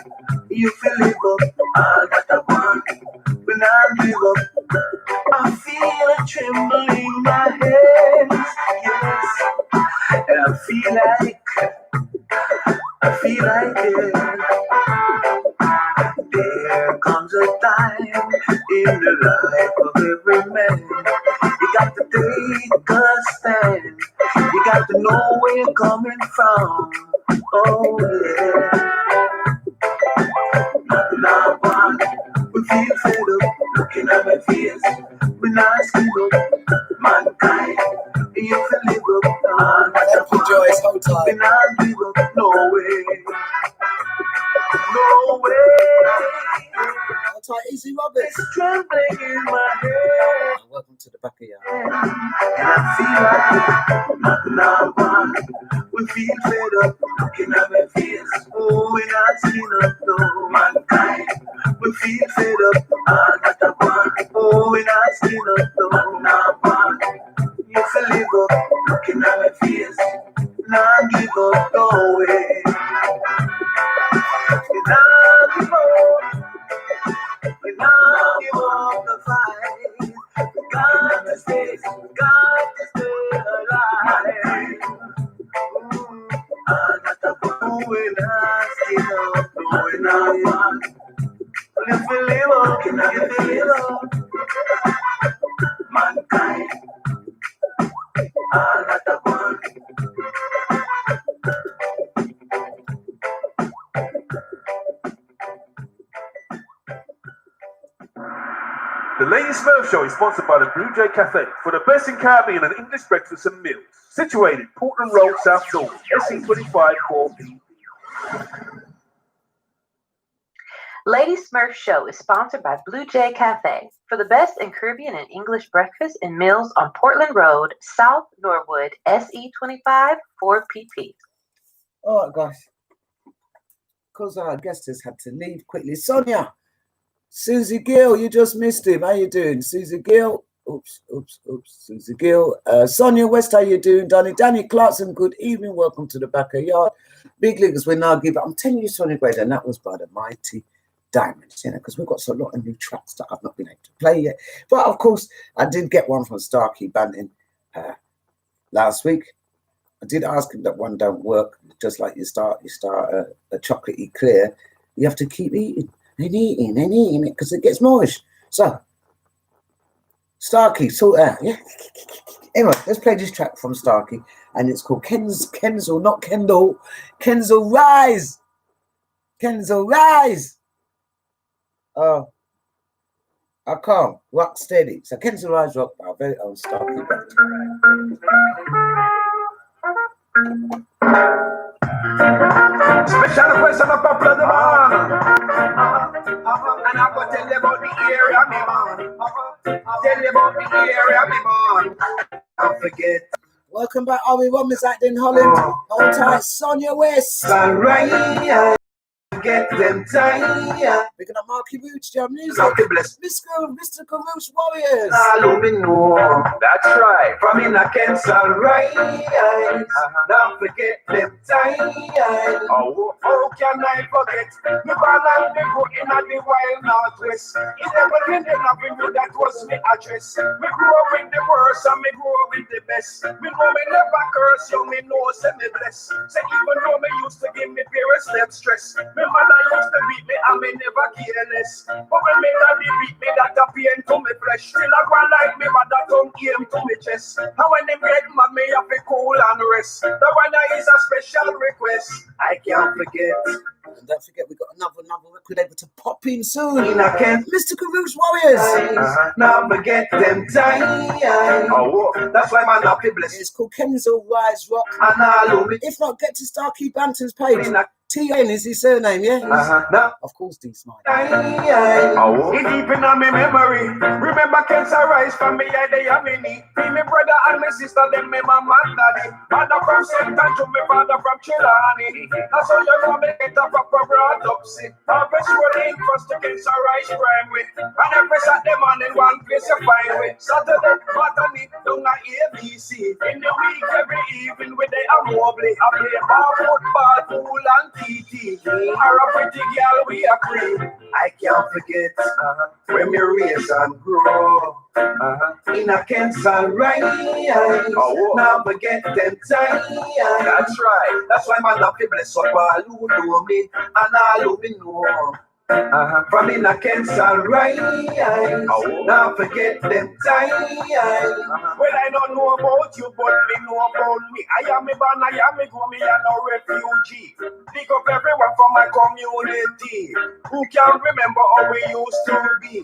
you can live up. All that I want, when I give up, I feel a tremble in my hands, yes, and I feel like yeah. There comes a time in the life of every man. You got to take a stand. You got to know where you're coming from. Oh yeah. Now one, we feel fed up looking at my face. When I see up, mankind, you can live up. Joyce, hold tight. When I give up, no way. No way. Hold tight, Easy Roberts. It's trembling in my head. Welcome to the Backayard. And I feel like now one, we feel fed up looking at my face. Oh, when I see up, no mankind, we feel fed up. All that I want. Oh, when I see up, no now one, you can live up looking at my face. Now give up, no way. Now give up. Now give up the fight. Got to stay alive. I got to go when I get up, when I want. If we live up, mankind, I got to go. The Lady Smurf Show is sponsored by the Blue Jay Cafe for the best in Caribbean and English breakfast and meals. Situated Portland Road, South Norwood, SE25 4P. Lady Smurf Show is sponsored by Blue Jay Cafe for the best in Caribbean and English breakfast and meals on Portland Road, South Norwood, SE25 4PP. All right, guys. Because our guest has had to leave quickly. Sonia, Susie Gill, you just missed him. How you doing? Susie Gill. Oops. Susie Gill. Sonia West, how you doing? Danny Clarkson, good evening. Welcome to the Backayard. Big leaguers, we now give. I'm telling you, Sonia Grade, and that was by the mighty Diamonds, because we've got a lot of new tracks that I've not been able to play yet. But of course, I did get one from Starkey Banting last week. I did ask him that one don't work, just like you start a chocolatey clear. You have to keep eating and eating it because it gets moish. So, Starkey, sort out, yeah. Anyway, let's play this track from Starkey, and it's called Kenzel, not Kendall. Kenzel Rise. Kenzel Rise. Oh, I can't. Rock steady. So Kenzel Rise Rock by our very own Starkey Banting. Special request on the popular demand. And I'm gonna tell you about the area, me man. Tell you about the area, me man. Don't forget. Welcome back, Ari Robbins acting Holland. Hold tight, Sonia West. Right. Get them tired. Picking up Marky Roots, Jam Music. God bless. Mr. Roots Warriors. All me know. That's right. From in a Kensal Rise. Don't forget them tired. Oh, how can I forget? Me ball and me go in at the wild northwest. It never ended up with me, that was me address. Me grew up with the worst and me grew up with the best. Me know me never curse you, me know say me bless. Say even though me used to give me parents them stress. Me mother used to beat me and me never careless. But when me daddy beat me, that a pain to me flesh. Still I go like me mother tongue aim to me chest. And when them get mad, me have to cool and rest. That one is a special request I can't forget. And don't forget, we got another record able to pop in soon. Mr. Roots Warriors. Now forget them tired. Oh, that's why man happy bless. It's called Kenzel Rise Rock. And I love it. If not, get to Starkey Banter's page. T.N. is his surname, yeah? Now, Of course, D. Smiley. it's deep in my memory. Remember cancer rise from me, they have me. Me brother and my sister, them me mama and daddy. Mother from St. Andrew, my father from Chilani. That's how you know me get a proper broad up, see. Harvest rolling first to cancer rise prime with. And every Saturday morning, one place you find with. Saturday, Botany, down at ABC. In the week, every evening, with the Mobley. I play ball, football, pool, and TT. Or a pretty girl, we are free. I can't forget when me raise and grow. In a cancer right, now forget them time. That's right. That's why my love bless up all who know me and all who me know. From in a cancer right, now forget them time. Well, I don't know about you, but me know about me. I am a born, I am a go, me and no refugee. Pick up everyone from my community. Who can remember how we used to be?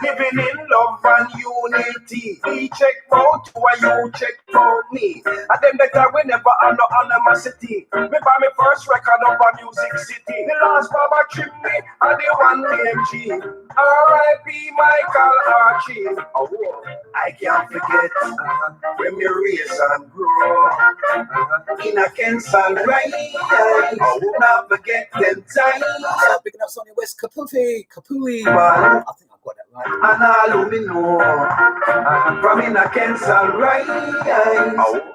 Living in love and unity. We check out you and you check out me. And them that we never have no animosity. Me buy my first record up on Music City. The last Baba Chimney and the one named G. R.I.P. Michael Archie. I can't forget when me raise and grow. In a cancer right, not forget them time. Picking up Sonny West, Kapui. I think I got that right. And all who me know, from in a cancer right,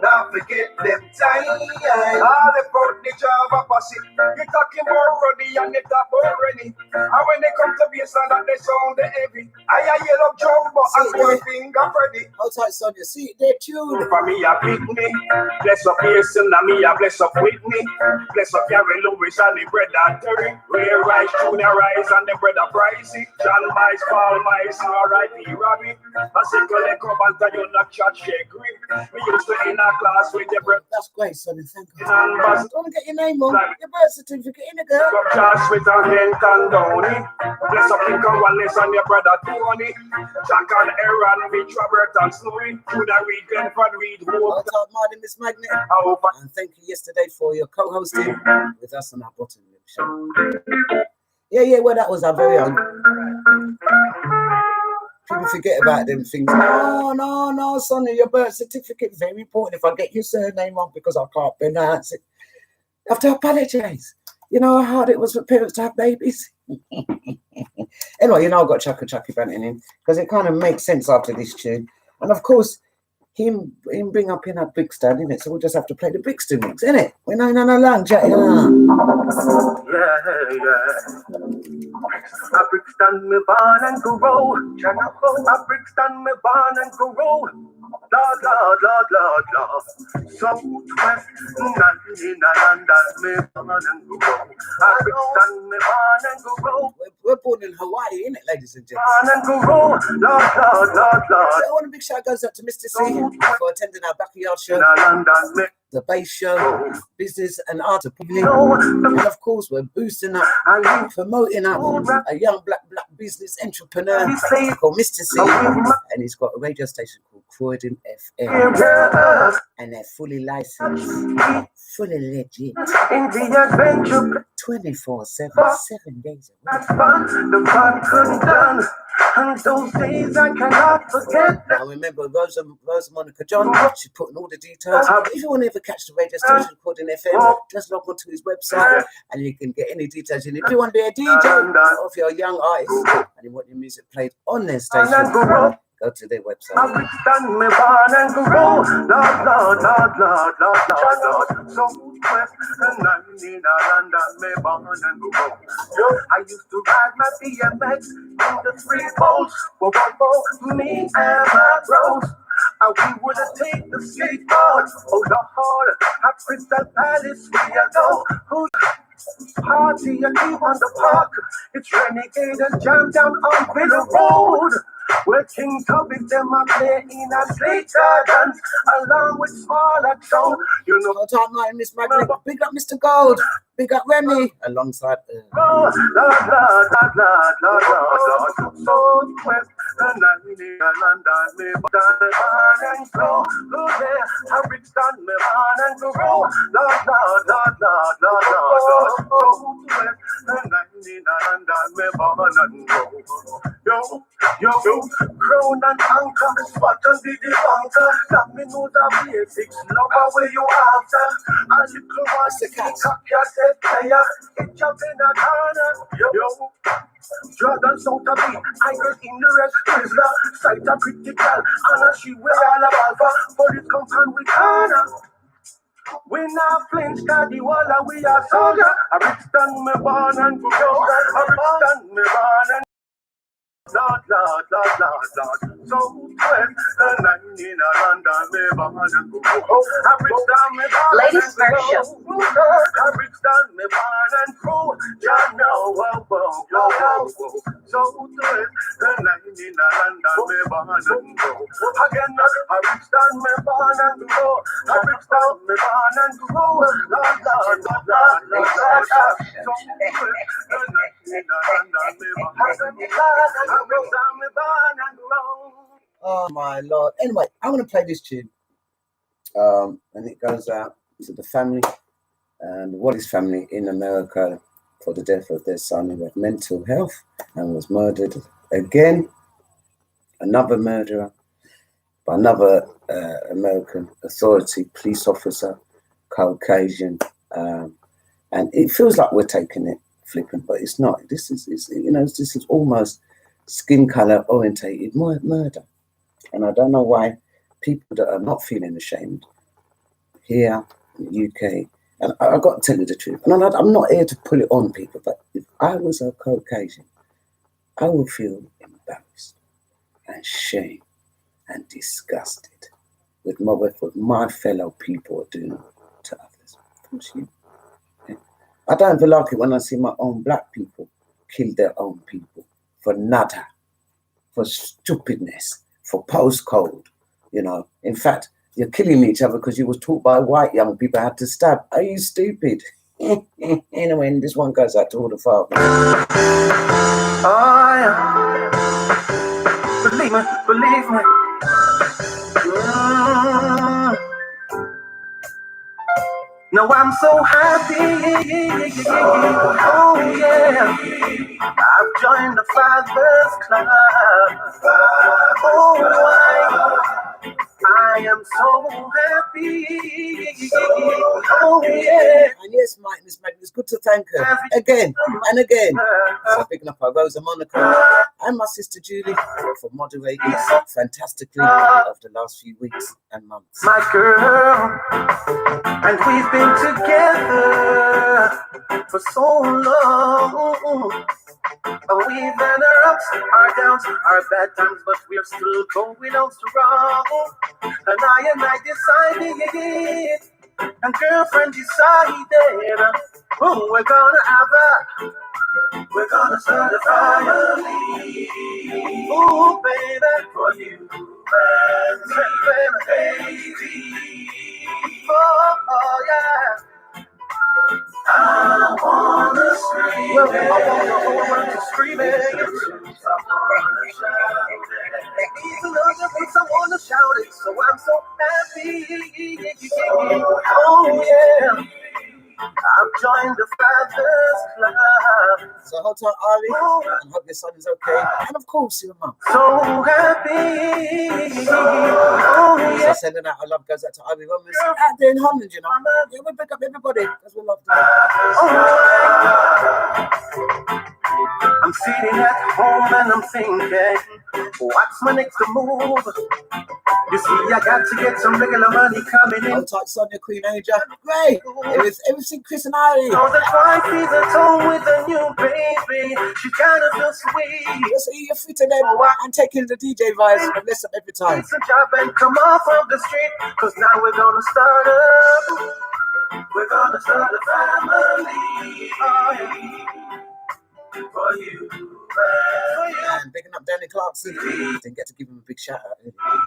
not forget them time. All the the Java posse, you talking about Roddy and you talk about Rennie. And when they come to baseline and they sound the heavy, I yellow jumbo and one finger Freddy. Hold tight, Sonia. See, they're tuned. For me, I pick me. Bless up Pearson and me, I bless up Whitney. Bless up Gary Lewis and the brother Terry. Ray Rice, Junior Rice and the brother Pricey. John Mice, Paul Mice, R.I.P. Robbie. I say, collect up and tell you not chat shake grip. We used to in our class with the brother. That's great, Sonia. Thank you. I want to get your name on. Your birth certificate in the girl. Up Josh with a Kent and Downey. Bless up Lincoln Wallace and your brother Tony. Jack and Aaron, Mitch, Robert and Snowy. Judah Reed, Glenford Reed, Hope. Martin, Miss Magnet. And thank you yesterday for your co-hosting with us on our bottom lip show. Yeah, well, that was our very own. People forget about them things. No, Sonny, your birth certificate very important. If I get your surname wrong because I can't pronounce it, I have to apologize. You know how hard it was for parents to have babies? Anyway, I've got Chucky Banton in because it kind of makes sense after this tune. And of course, him bring up in a Brixton, innit? So we'll just have to play the Brixton mix, innit? We know no long, Jackie. Yeah. A Brixton me born and grow. A Brixton me born and grow. Lord. Southwest, in London, me born and grow. A Brixton me born and grow. We're born in Hawaii, innit, ladies and gents? Born and grow. Lord. So one big shout goes out to Mr. C for attending our Backayard show, the bass show, business and art of publishing. And of course, we're boosting up, promoting up a young black business entrepreneur called Mr. C. And he's got a radio station called Croydon FM. And they're fully licensed, fully legit. 24/7, 7 days a week. The fun couldn't done. And those days I cannot forget. I remember Rosa Monica John, she's putting all the details. If you want to ever catch the radio station Croydon FM, just log on to his website and you can get any details in it. If you want to be a DJ or if you're a young artist and you want your music played on their station, go to their website. I will stand me born and grow. Lord. So west and I need a land that me born and grow. I used to ride my BMX in the 3 poles. Me and my bros. And we would take the skateboard. Oh Lord, at Crystal Palace we go. Party and keep on the park. It's Renegade and Jam down on Villa Road. Where King Tubby them are playing a Slater dance along with smaller Joe. You know, talk about Miss Magnet. Big up Mr. Gold. Big up Remy. Alongside Lord. So west and I need a land and me born and grow. Who's there? I Brixton me born and grow. Lord. So Crown and anchor, spot on the debunker. Let me know the basics, lover where you after. A little one, cock yourself player. It jump in the corner, yo. Dragons out of me, I girl in the red prisoner. Sight a pretty girl, and she wear all about her. But it comes on with Hannah. We not flinch, cause the wall we are soldier. I rich done me born and grow. I rich done me born and Lord. So 12 and 9 in a London, me born and grow. I rich done me born Ladies and First Show. I rich done me born and grow. Jah know, whoa. So 12 and 9 in a London, me born and grow. Again, I rich done me born and grow. I rich done me born and grow. Lord. So 12 and 9 in a London, me born and grow. Oh my Lord. Anyway, I'm going to play this tune. And it goes out to the family and Wally's family in America for the death of their son who had mental health and was murdered again. Another murderer by another American authority, police officer, Caucasian. And it feels like we're taking it flippant, but it's not. This is almost skin color orientated murder. And I don't know why people that are not feeling ashamed here in the UK, and I've got to tell you the truth, and I'm not here to pull it on people, but if I was a Caucasian, I would feel embarrassed and shame and disgusted with what my fellow people are doing to others. Of course you. I don't even like it when I see my own black people kill their own people for nada, for stupidness, for postcode, In fact, you're killing each other because you was taught by white young people how to stab. Are you stupid? Anyway, this one goes out to all the fathers. Oh, yeah. Believe me. Now I'm so happy. Oh, yeah. I've joined the Fathers Club. Oh, I am so happy. Oh, yeah. And yes, Mike, Miss Maggie, it's good to thank her again and again. So picking up our Rosa Monica and my sister Julie for moderating fantastically over the last few weeks and months. My girl, and we've been together for so long. We've had our ups, our downs, our bad times, but we're still going on strong. And I decided, and girlfriend decided, we're gonna start a family. Ooh, baby, for you and me, baby. Oh, yeah. I wanna scream. Well, I wanna scream it. I wanna shout it. Even though the roots, I wanna shout it. So I'm so happy. Oh yeah. I've joined the Fathers Club. So hold on, Ali. I hope your son is okay. And of course, your mum. So happy. Oh yeah. So sending out our love goes out to Ivy Romans out there in Holland, Yeah, we pick up everybody because we love them. I'm sitting at home and I'm thinking, what's my next move? You see, I got to get some regular money coming in. Hold tight, Sonia, Queen Asia. Great. It was everything Chris and Ali. Oh, the wife is at home with a new baby. She kind of feels sweet. Just you're fitting them and taking the DJ vibes and listen every time. It's a job and come off of the street, cause now we're gonna start up. We're gonna start a family. Oh, yeah. For you. And picking up Danny Clarkson. Didn't get to give him a big shout out.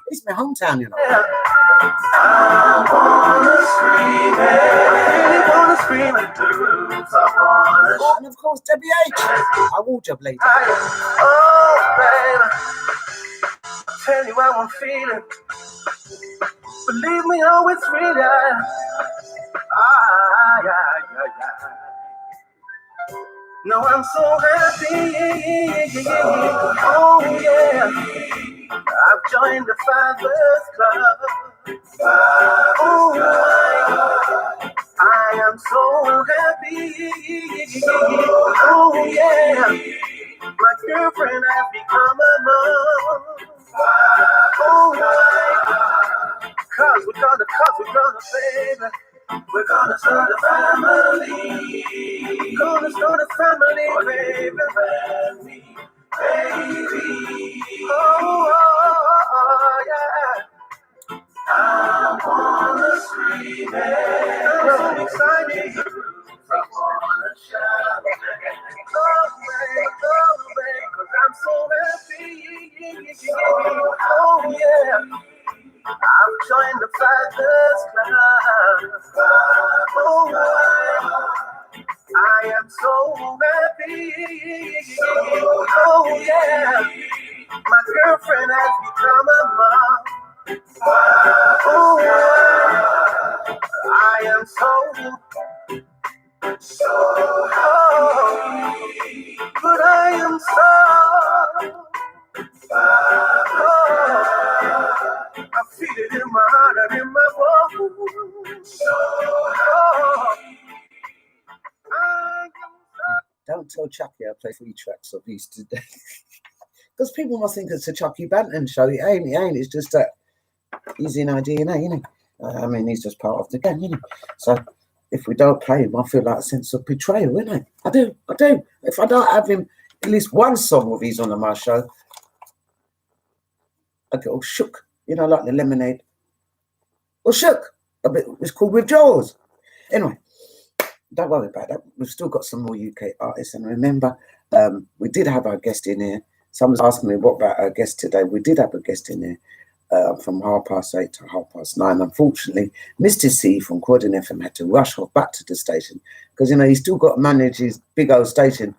It's my hometown, I wanna scream it. I really wanna scream it. The roots I wanna. And of course, Debbie H. I will job later. Oh, baby. I'll tell you how I'm feeling. Believe me, oh, it's real. Yeah. Now I'm so happy. Oh yeah. I've joined the Fathers Club. Oh my. I am so happy. Oh yeah. My girlfriend has become a mom. Oh my. Cause we're gonna, baby. We're gonna start a family. Gonna start a family, baby. Baby. Oh, yeah. I wanna scream it. I'm so excited. I wanna shout it. Oh, baby, 'cause I'm so happy. Oh, yeah. I've joined the Fathers Club. Oh, I am so happy. Oh, yeah. My girlfriend has become a mom. Oh, yeah. I am so but I am so I feel it in my heart and in my bones. Don't tell Chucky I play 3 tracks of these today. Because people must think it's a Chucky Banton show. It ain't. It's just that he's in our DNA, you know. I mean, he's just part of the game, you know. So if we don't play him, I feel like a sense of betrayal, innit? I do. If I don't have him at least one song of his on my show, I get all shook, you know, like the Lemonade. Or shook. A bit. It's called Withdrawals. Anyway, don't worry about that. We've still got some more UK artists. And remember, we did have our guest in here. Someone's asking me what about our guest today. We did have a guest in there from 8:30 to 9:30. Unfortunately, Mr. C from CROYDONFM had to rush off back to the station because, you know, he's still got to manage his big old station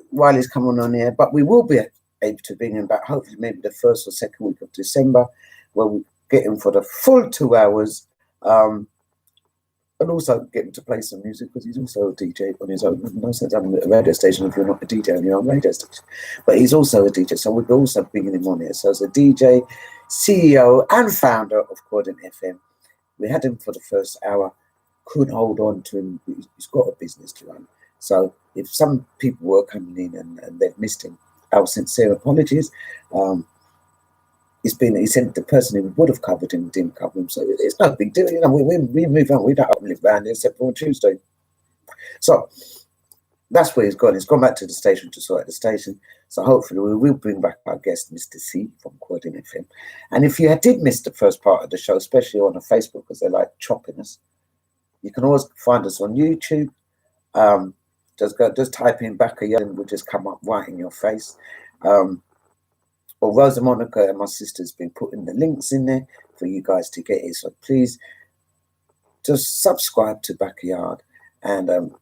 while he's coming on here. But we will be able to bring him back, hopefully maybe the 1st or 2nd week of December, where we get him for the full 2 hours. And also get him to play some music because he's also a DJ on his own. No sense having a radio station if you're not a DJ on your own radio station. But he's also a DJ, so we're also bringing him on here. So as a DJ, CEO and founder of CROYDONFM, we had him for the first hour, couldn't hold on to him. He's got a business to run. So if some people were coming in and they've missed him, our sincere apologies. He said the person who would have covered him didn't cover him, so it's no big deal. You know, we move on. We don't live around here except for on Tuesday. So that's where he's gone. He's gone back to the station to sort out the station. So hopefully we will bring back our guest, Mr. C from CROYDONFM. And if you did miss the first part of the show, especially on the Facebook, because they like chopping us, you can always find us on YouTube. Just type in Backayard and we'll just come up right in your face. Or Rosa Monica and my sister's been putting the links in there for you guys to get it. So please just subscribe to Backayard and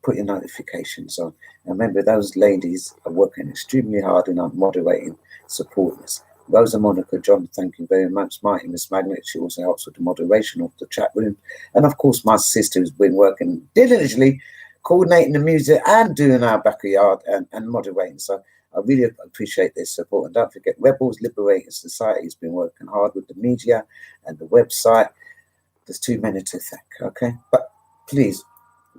put your notifications on. And remember, those ladies are working extremely hard in our moderating, supporting us. Rosa Monica, John, thank you very much. Martin, Miss Magnet, she also helps with the moderation of the chat room. And of course, my sister has been working diligently, coordinating the music and doing our Backayard and moderating. So I really appreciate their support. And don't forget, Rebels Liberating Society has been working hard with the media and the website. There's too many to thank, okay? But please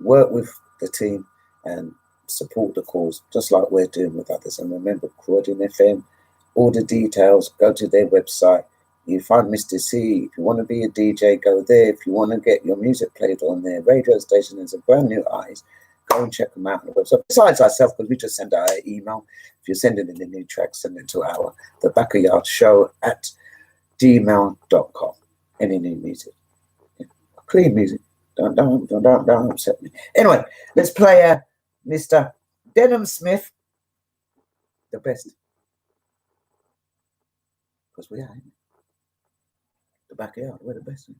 work with the team and support the cause, just like we're doing with others. And remember, CROYDONFM, all the details, go to their website. You find Mr. C. If you want to be a DJ, go there. If you want to get your music played on their radio station, there's a brand new artist. Go and check them out on the website. Besides ourselves, because we just send out an email. If you're sending in the new track, send it to the Backayard Show at gmail.com. Any new music. Yeah. Clean music. Don't upset me. Anyway, let's play Mr. Denham Smith. The best. Because we are. The Backayard, we're the best.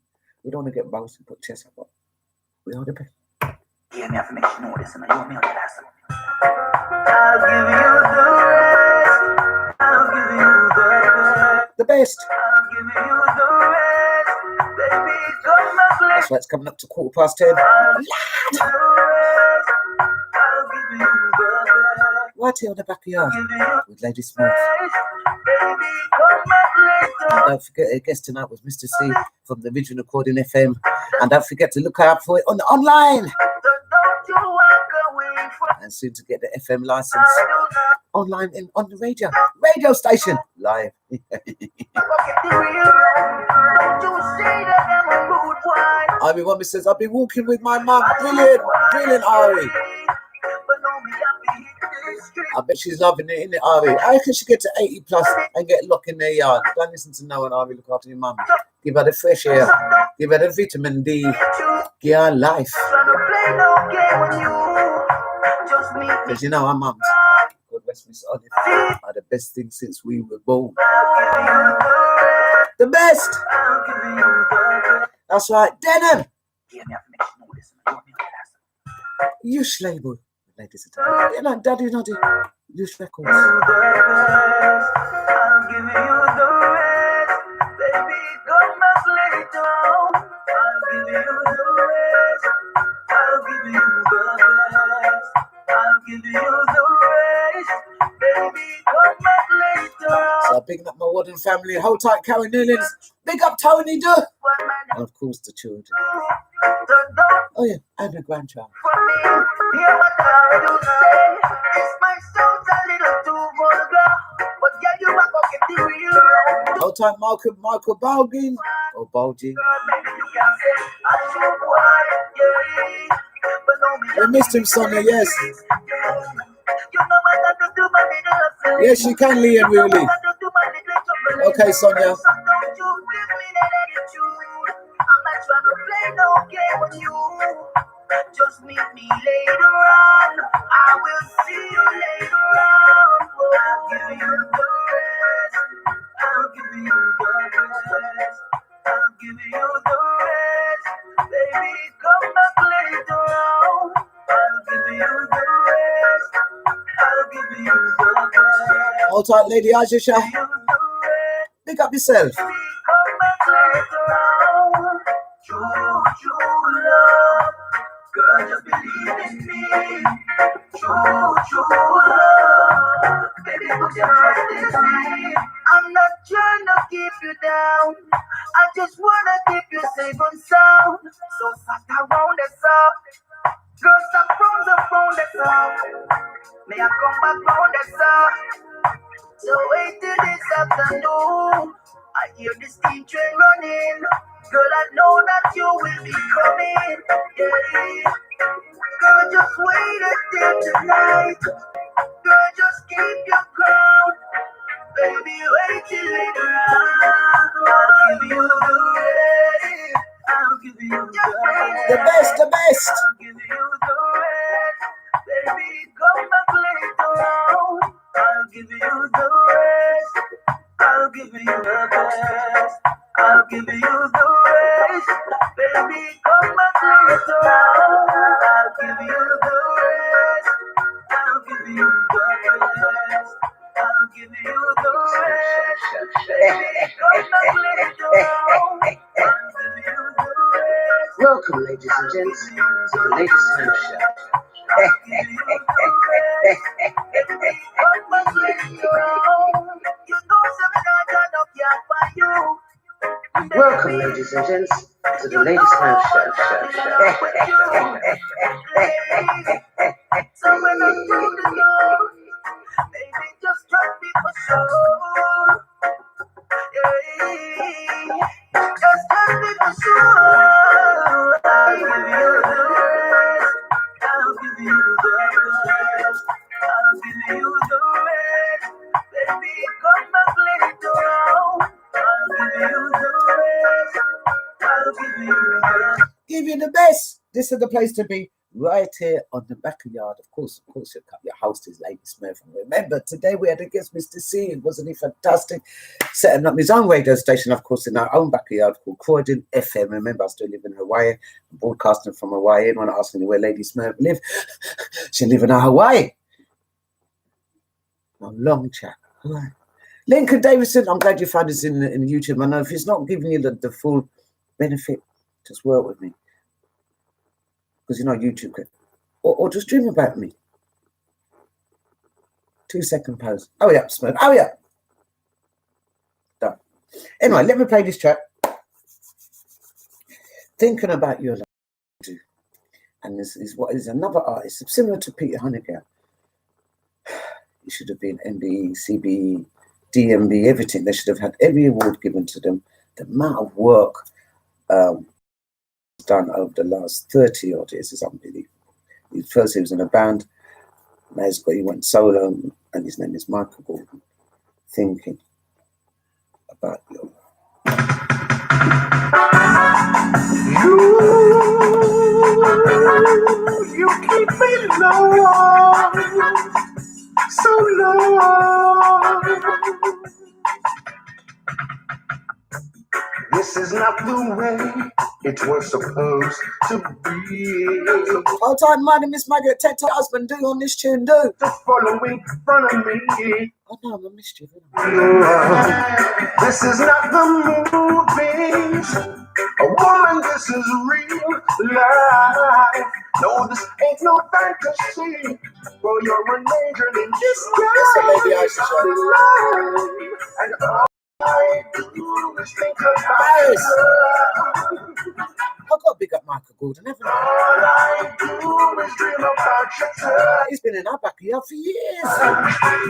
We don't want to get bossy and put chest up. We are the best. Yeah, me have to make you know this, and you want me on the last one. I'll give you the rest. I'll give you the best. I'll give you the rest. Baby, come my place. That's why it's coming up to 10:15. I'll give you the rest. I'll give you right here on the Backayard with Lady Smurf. And don't forget, our guest tonight was Mr. C from the original Recording FM. And don't forget to look out for it on the online. And soon to get the FM license online and on the radio station live. Ari Womby says, I've been walking with my mum. Brilliant, Ari. I bet she's loving it, innit, Ari? How can she get to 80 plus and get locked in their yard? Don't listen to no one, Ari. Look after your mum. Give her the fresh air. Give her the vitamin D. Give her life. Because you know our mums, God rest me soul, are the best thing since we were born. The best. That's right. Denim. Yush label. Ladies and gentlemen. You know, Daddy Noddy. Yush Records. I'll give you the rest. Baby, come back later. I'll give you the rest. I'll give you the best. I'll give you the rest. Baby, come back later. So picking up my Warden family. Hold tight, Karen Newlands. Big up Tony Do. And of course the children. Oh yeah, and a grandchild. Hear what I do say. This my sound's a little too vulgar, but yeah, you are fucking the real. Hold tight, Michael Balgin or Balgin. We missed him, Sonia. Yes. Yes, you can, Liam. Really. Okay, Sonia. Just meet me later on. I will see you later on. I'll give you the rest. I'll give you the rest. I'll give you the rest. Baby, come back later on. I'll give you the rest. I'll give you the rest. Hold tight, Lady Ajisha. Pick up yourself. Come back later on. True love. Girl, just believe in me. True love. Baby, put your trust in me. I'm not trying to keep you down. I just wanna keep you safe and sound. So sat around the south. Girl, stop from the south. May I come back round the south? So wait till this afternoon. I hear the steam train running. Girl, I know that you will be coming. Yeah. Girl, just wait until tonight. Girl, just keep your ground. Baby, wait till later on. I'll give you the rest. I'll give you the rest. The best. I'll give you the rest. Baby, come back later on. I'll give you the rest. I'll give you the best. I'll give you the rest. Baby, come back later on. I'll give you the rest. I'll give you the best. I'll give you the rest. Baby, come back later on. I'll give you the rest. Welcome, ladies and gents, to the Lady Smurf Show. Welcome, ladies and gents, to the Lady Smurf Show. So when I do the door, baby, just trust me for sure. Yeah, just trust me for sure. I'll give you the rest. I'll give you the rest. I'll give you the rest. Baby, come back later on. I'll give you the rest. I'll give you the rest. Give you the best. This is the place to be. Right here on the Backayard. Of course, your host is Lady Smurf. And remember, today we had a guest, Mr. C. Wasn't he fantastic? Setting up his own radio station, of course, in our own Backayard called CROYDONFM. Remember, I still live in Hawaii. I'm broadcasting from Hawaii. Anyone asking me where Lady Smurf live? She live in Hawaii. A long chat. All right. Lincoln Davison, I'm glad you found this in YouTube. I know if it's not giving you the full benefit, just work with me. Because you know YouTube can, or just dream about me. 2-second pause. Hurry up, Smurf. Hurry up. Done. Anyway, let me play this track. Thinking about your life. And this is what is another artist similar to Peter Honeygill. He should have been MBE, CBE, DMB, everything. They should have had every award given to them. The amount of work done over the last 30 odd years is unbelievable. First he was in a band, now he went solo, and his name is Michael Gordon. Thinking about your life. You keep me low, so low. This is not the way it was supposed to be. All time, my name is Margaret. Ted husband, do on this tune, do. Just following front of me. Oh no, I missed you. This is not the movies. A woman, this is real life. No, this ain't no fantasy. For you're an angel in disguise. And all I do is think about you. I've got to big up Michael Gordon, haven't I? All I do is dream about your touch. He's been in our backyard for years.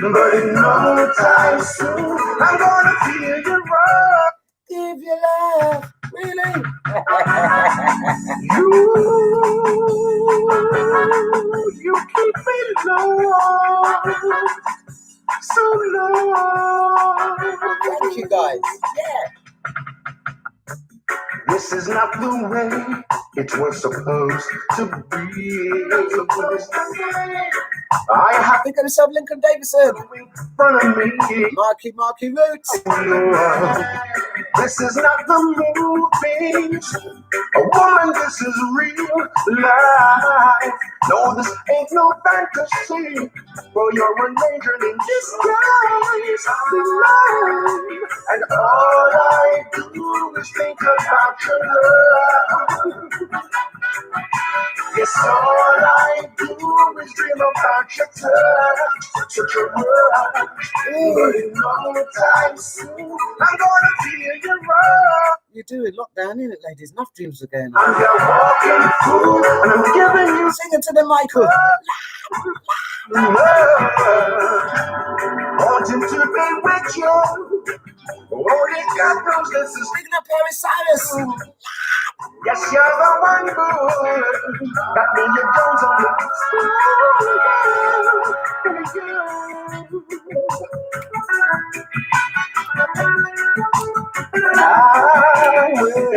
But in no time soon, I'm gonna feel you right. Give your love, really? You keep me low, so low. Thank you, guys. Yeah. This is not the way it was supposed to be. I have Think of yourself, Lincoln Davison. in front of me. Marky Roots. This is not the movies. A woman, this is real life. No, this ain't no fantasy. For you're an angel in disguise. And all I do is think about your love. Yes, all I do is dream about your touch. Such a rush. But in no time soon, I'm gonna feel you run. You do it lockdown, innit, ladies? Enough dreams are going on. I'm here walking through, and I'm giving you Sing it to the Michael. love. Wanting to be with you. Only God knows this is. Speaking of Paris Cyrus. Yes, you're the one good. Got me your Jones on the I will.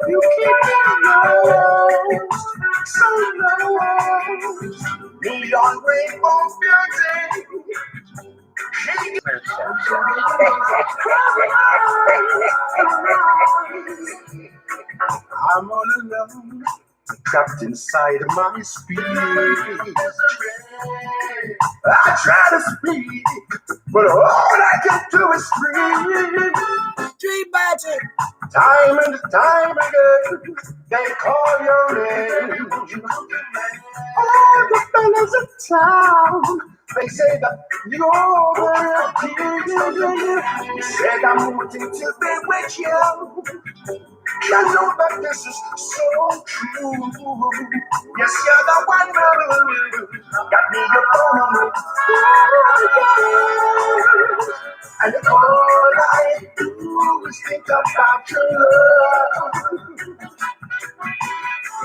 You keep me low, so low. Neon rainbow beauty. I'm all alone, trapped inside my speech. I try to speak, but all I can do is scream. Dream magic. Time and time again, they call your name. All the fellas in town, they say that you're the real deal. You said I'm wanting to be with you. I know that this is so true. Yes, you're the one who got me your phone. And all I do is think about your love.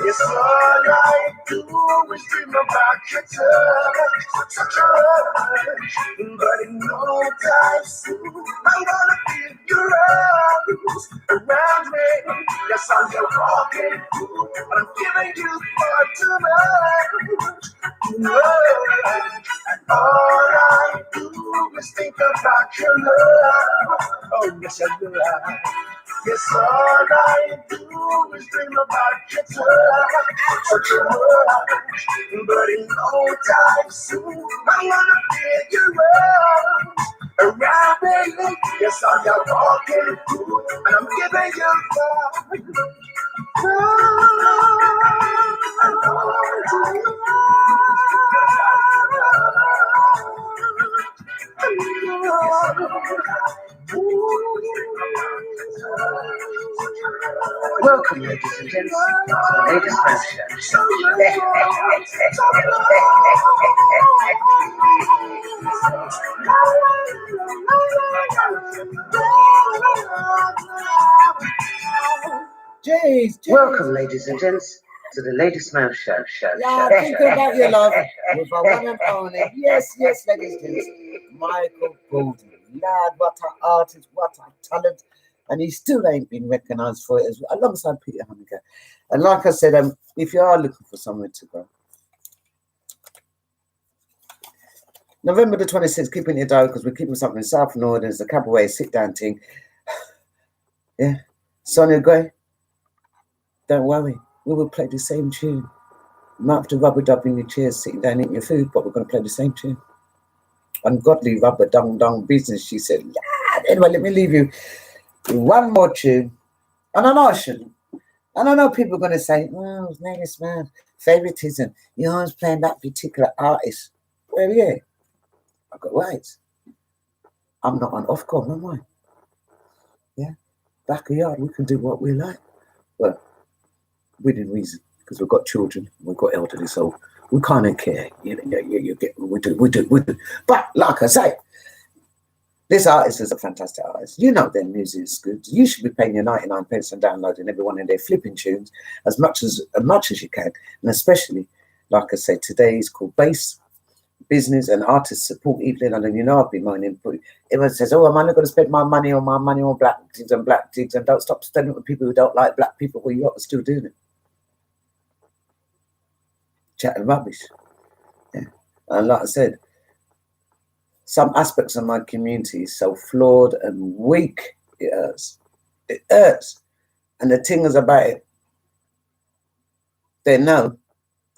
Yes, all I do is dream about your touch. Such a rush, but in no time soon, I'm gonna feel your arms around me. Yes, I'm your walking through, but I'm giving you far too much. And all I do is think about your love. Oh, yes, I do. Yes, all I do is dream about your touch. Such a rush, but in no time soon, I'm gonna feel your arms around me. Yes, I'm your walking through, and I'm giving you love. Welcome, ladies and gents, to the latest Smurf show. Jeez. Welcome, ladies and gents, to the latest Smurf show. Yeah, thinking about your love with our one and only. Yes, ladies and gents. Michael Golding. Lad, what an artist, what a talent. And he still ain't been recognised for it, alongside Peter Hammaker. And like I said, if you are looking for somewhere to go, November the 26th, keep in your diary because we're keeping something in South Northern. There's a cabaret sit-down thing. Yeah. Sonia Gray, don't worry. We will play the same tune. You might have to rubber-dub in your chairs, sitting down eating your food, but we're going to play the same tune. Ungodly rubber-dung business, she said. Yeah. Anyway, let me leave you with one more tune. And I know I shouldn't. And I know people are going to say, oh, it's Ladies Smurf, favoritism. You're always playing that particular artist. Well, yeah. I've got rights. I'm not an Ofcom, am I? Yeah. Backayard, we can do what we like. Well, within reason, because we've got children, we've got elderly, so we kind of care. You get, we do. But like I say, this artist is a fantastic artist. You know their music is good. You should be paying your 99 pence and downloading every one of their flipping tunes as much as you can. And especially, like I said, today is called Bass Business and Artist Support Evening. And then I've been moaning. Everyone says, oh, am I not going to spend my money on black things and don't stop spending it with people who don't like black people. Well, you're still doing it. Chatting rubbish. Yeah. And like I said, some aspects of my community is so flawed and weak, it hurts. It hurts. And the thing is about it, they know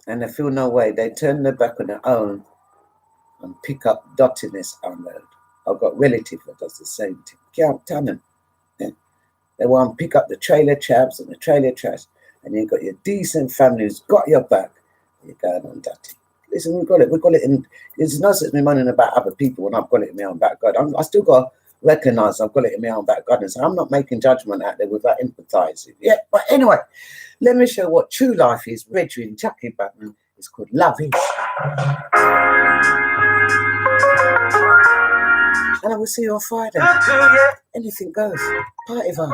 and they feel no way. They turn their back on their own and pick up dottiness unload. I've got relatives that does the same thing. Can't tell them. Yeah. They want to pick up the trailer chabs and the trailer trash, and you've got your decent family who's got your back. You're going on dotty. Listen, we've got it in. It's no sense me moaning about other people when I've got it in my own back garden. I still got to recognise I've got it in my own back garden. So I'm not making judgment out there without empathising. Yeah, but anyway, let me show what true life is. Reggie and Jackie Batman. It's called Love Is. And I will see you on Friday. Anything goes. Party vibes.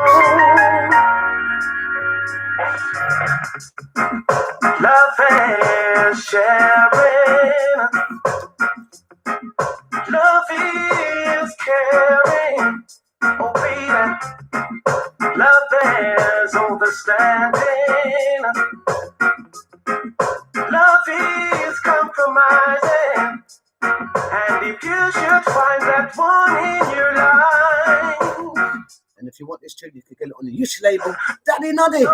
Love and sharing. Love is caring. Oh, baby. Love is understanding. Love is compromising. And if you should find that one in your life. And if you want this tune, you can get it on the Yush label. Daddy Noddy.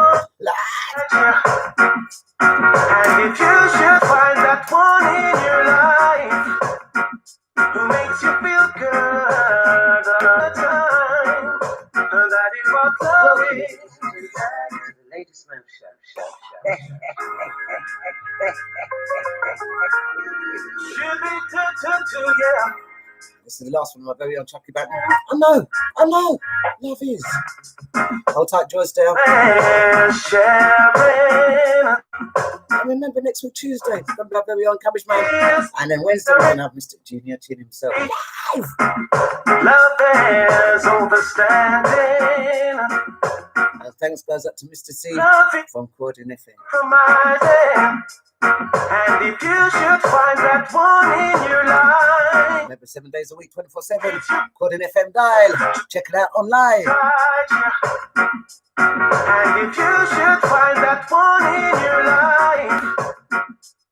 And if you should find that one in your life who makes you feel good all the time, and that is what love is. The latest Smurf show. Should be yeah. This is the last one of my very own Chucky Batman. I know. Love is. Hold tight, Joyce Dale. And remember, next week, Tuesday, it's going to be our very own Cabbage Man. And then Wednesday, we're going to have Mr. Junior Chin himself. Live! Love is understanding. And thanks goes up to Mr. C from CROYDONFM. And if you should find that one in your life, remember 7 days a week, 24/7. CROYDONFM dial. Check it out online. And if you should find that one in your life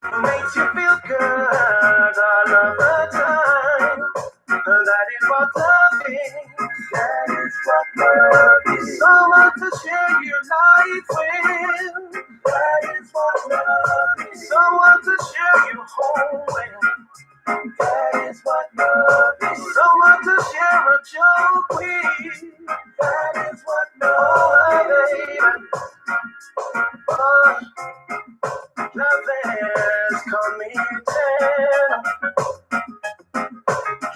who makes you feel good all of the time, that is what love is. That is what love is. Someone to share your life with. That is what love is. Someone to share your home with. That is what love is. Someone to share a joke with. That is what love is. Oh, love is committed.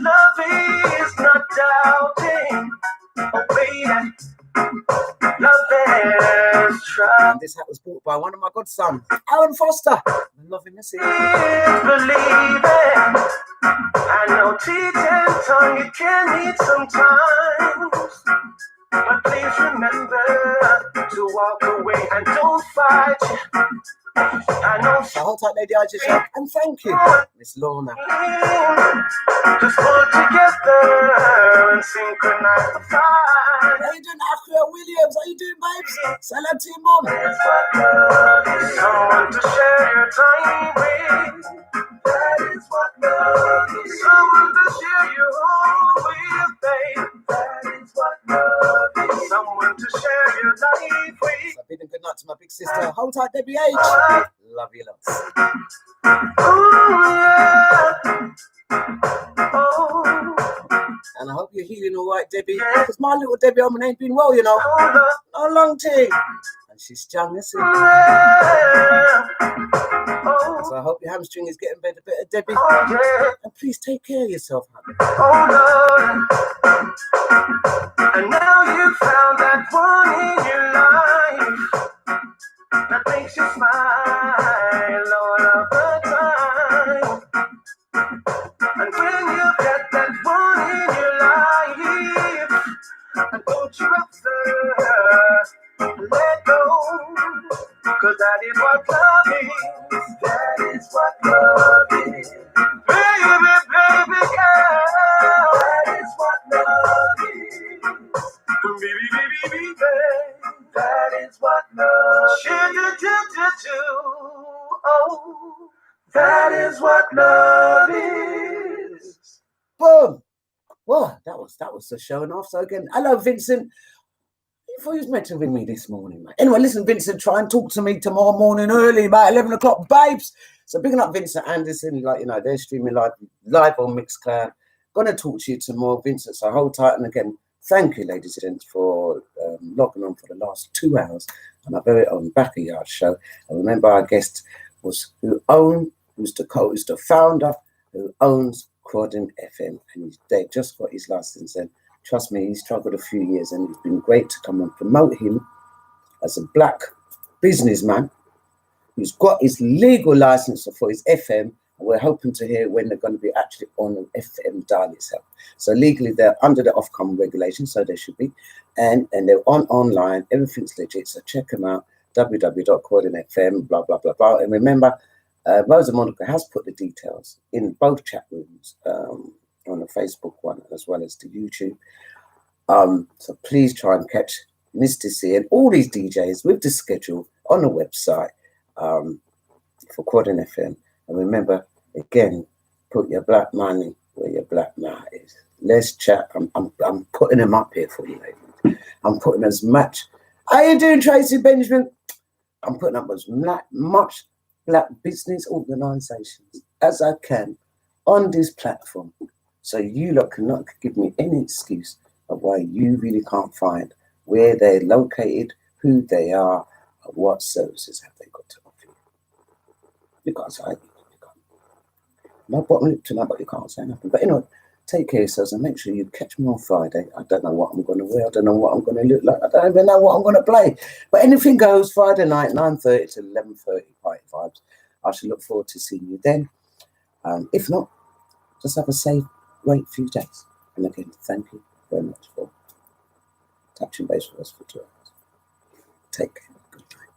Love is not dying. doubting, obeying, loving, trust. And this hat was bought by one of my godsons, Alan Foster. I love him, that's it. Believing, I know teeth and tongue, it can need some time. But please remember to walk away and don't fight. I know. So hold tight, Lady Ija Show, and thank you, Miss Lorna. Just pull together and synchronize the fight. How you doing, Afria Williams? How you doing, babes? Salam to your mom. Someone to share your time with. That is what love is. Someone to share your home with, babe. That is what love is. Someone to share your life with. So big and good night to my big sister. Hold tight, Debbie H. Love you lots. And I hope you're healing all right, Debbie. Because my little Debbie Oman ain't been well, you know. No long thing. And she's young, isn't it? So I hope your hamstring is getting better, Debbie. And please take care of yourself, honey. And now you found that one in your life that makes you smile all of the time. And when you get that one in your life, and don't you ever let go, 'cause that is what love is. That is what love is. Baby, baby girl, that is what love is. Baby, baby, baby, that is what love is. Oh, that is what love is. Boom. Well, that was the showing off. So again, hello, Vincent. I thought you was meant to ring me this morning, mate. Anyway, listen, Vincent, try and talk to me tomorrow morning early, about 11 o'clock, babes. So picking up Vincent Anderson, like, you know, they're streaming live on Mixcloud. Gonna talk to you tomorrow, Vincent. So hold tight. And again, thank you, ladies and gents, for logging on for the last 2 hours on our very own Backayard show. And remember, our guest was who's the founder who owns CROYDON FM, and Dave just got his license. And trust me, he's struggled a few years, and it's been great to come and promote him as a black businessman who's got his legal license for his FM. And we're hoping to hear when they're going to be actually on an FM dial itself. So legally, they're under the Ofcom regulation, so they should be, and they're online. Everything's legit. So check them out. www.CROYDONFM, blah blah blah blah. And remember, Rosa Monica has put the details in both chat rooms, on the Facebook one as well as the YouTube. So please try and catch Mr. C and all these DJs with the schedule on the website for CROYDON FM. And remember, again, put your black money where your black mouth is. Let's chat. I'm putting them up here for you, ladies. I'm putting as much. How you doing, Tracy Benjamin? I'm putting up as much black business organisations as I can on this platform, so you lot cannot give me any excuse of why you really can't find where they're located, who they are, and what services have they got to offer you. You can't say anything. My bottom lip tonight, but you can't say nothing. But anyway, take care of yourselves and make sure you catch me on Friday. I don't know what I'm going to wear. I don't know what I'm going to look like. I don't even know what I'm going to play. But anything goes. Friday night, 9:30 to 11:30, Party Vibes. I shall look forward to seeing you then. If not, just have a safe, great few days. And again, thank you very much for touching base with us for 2 hours. Take care. Good night.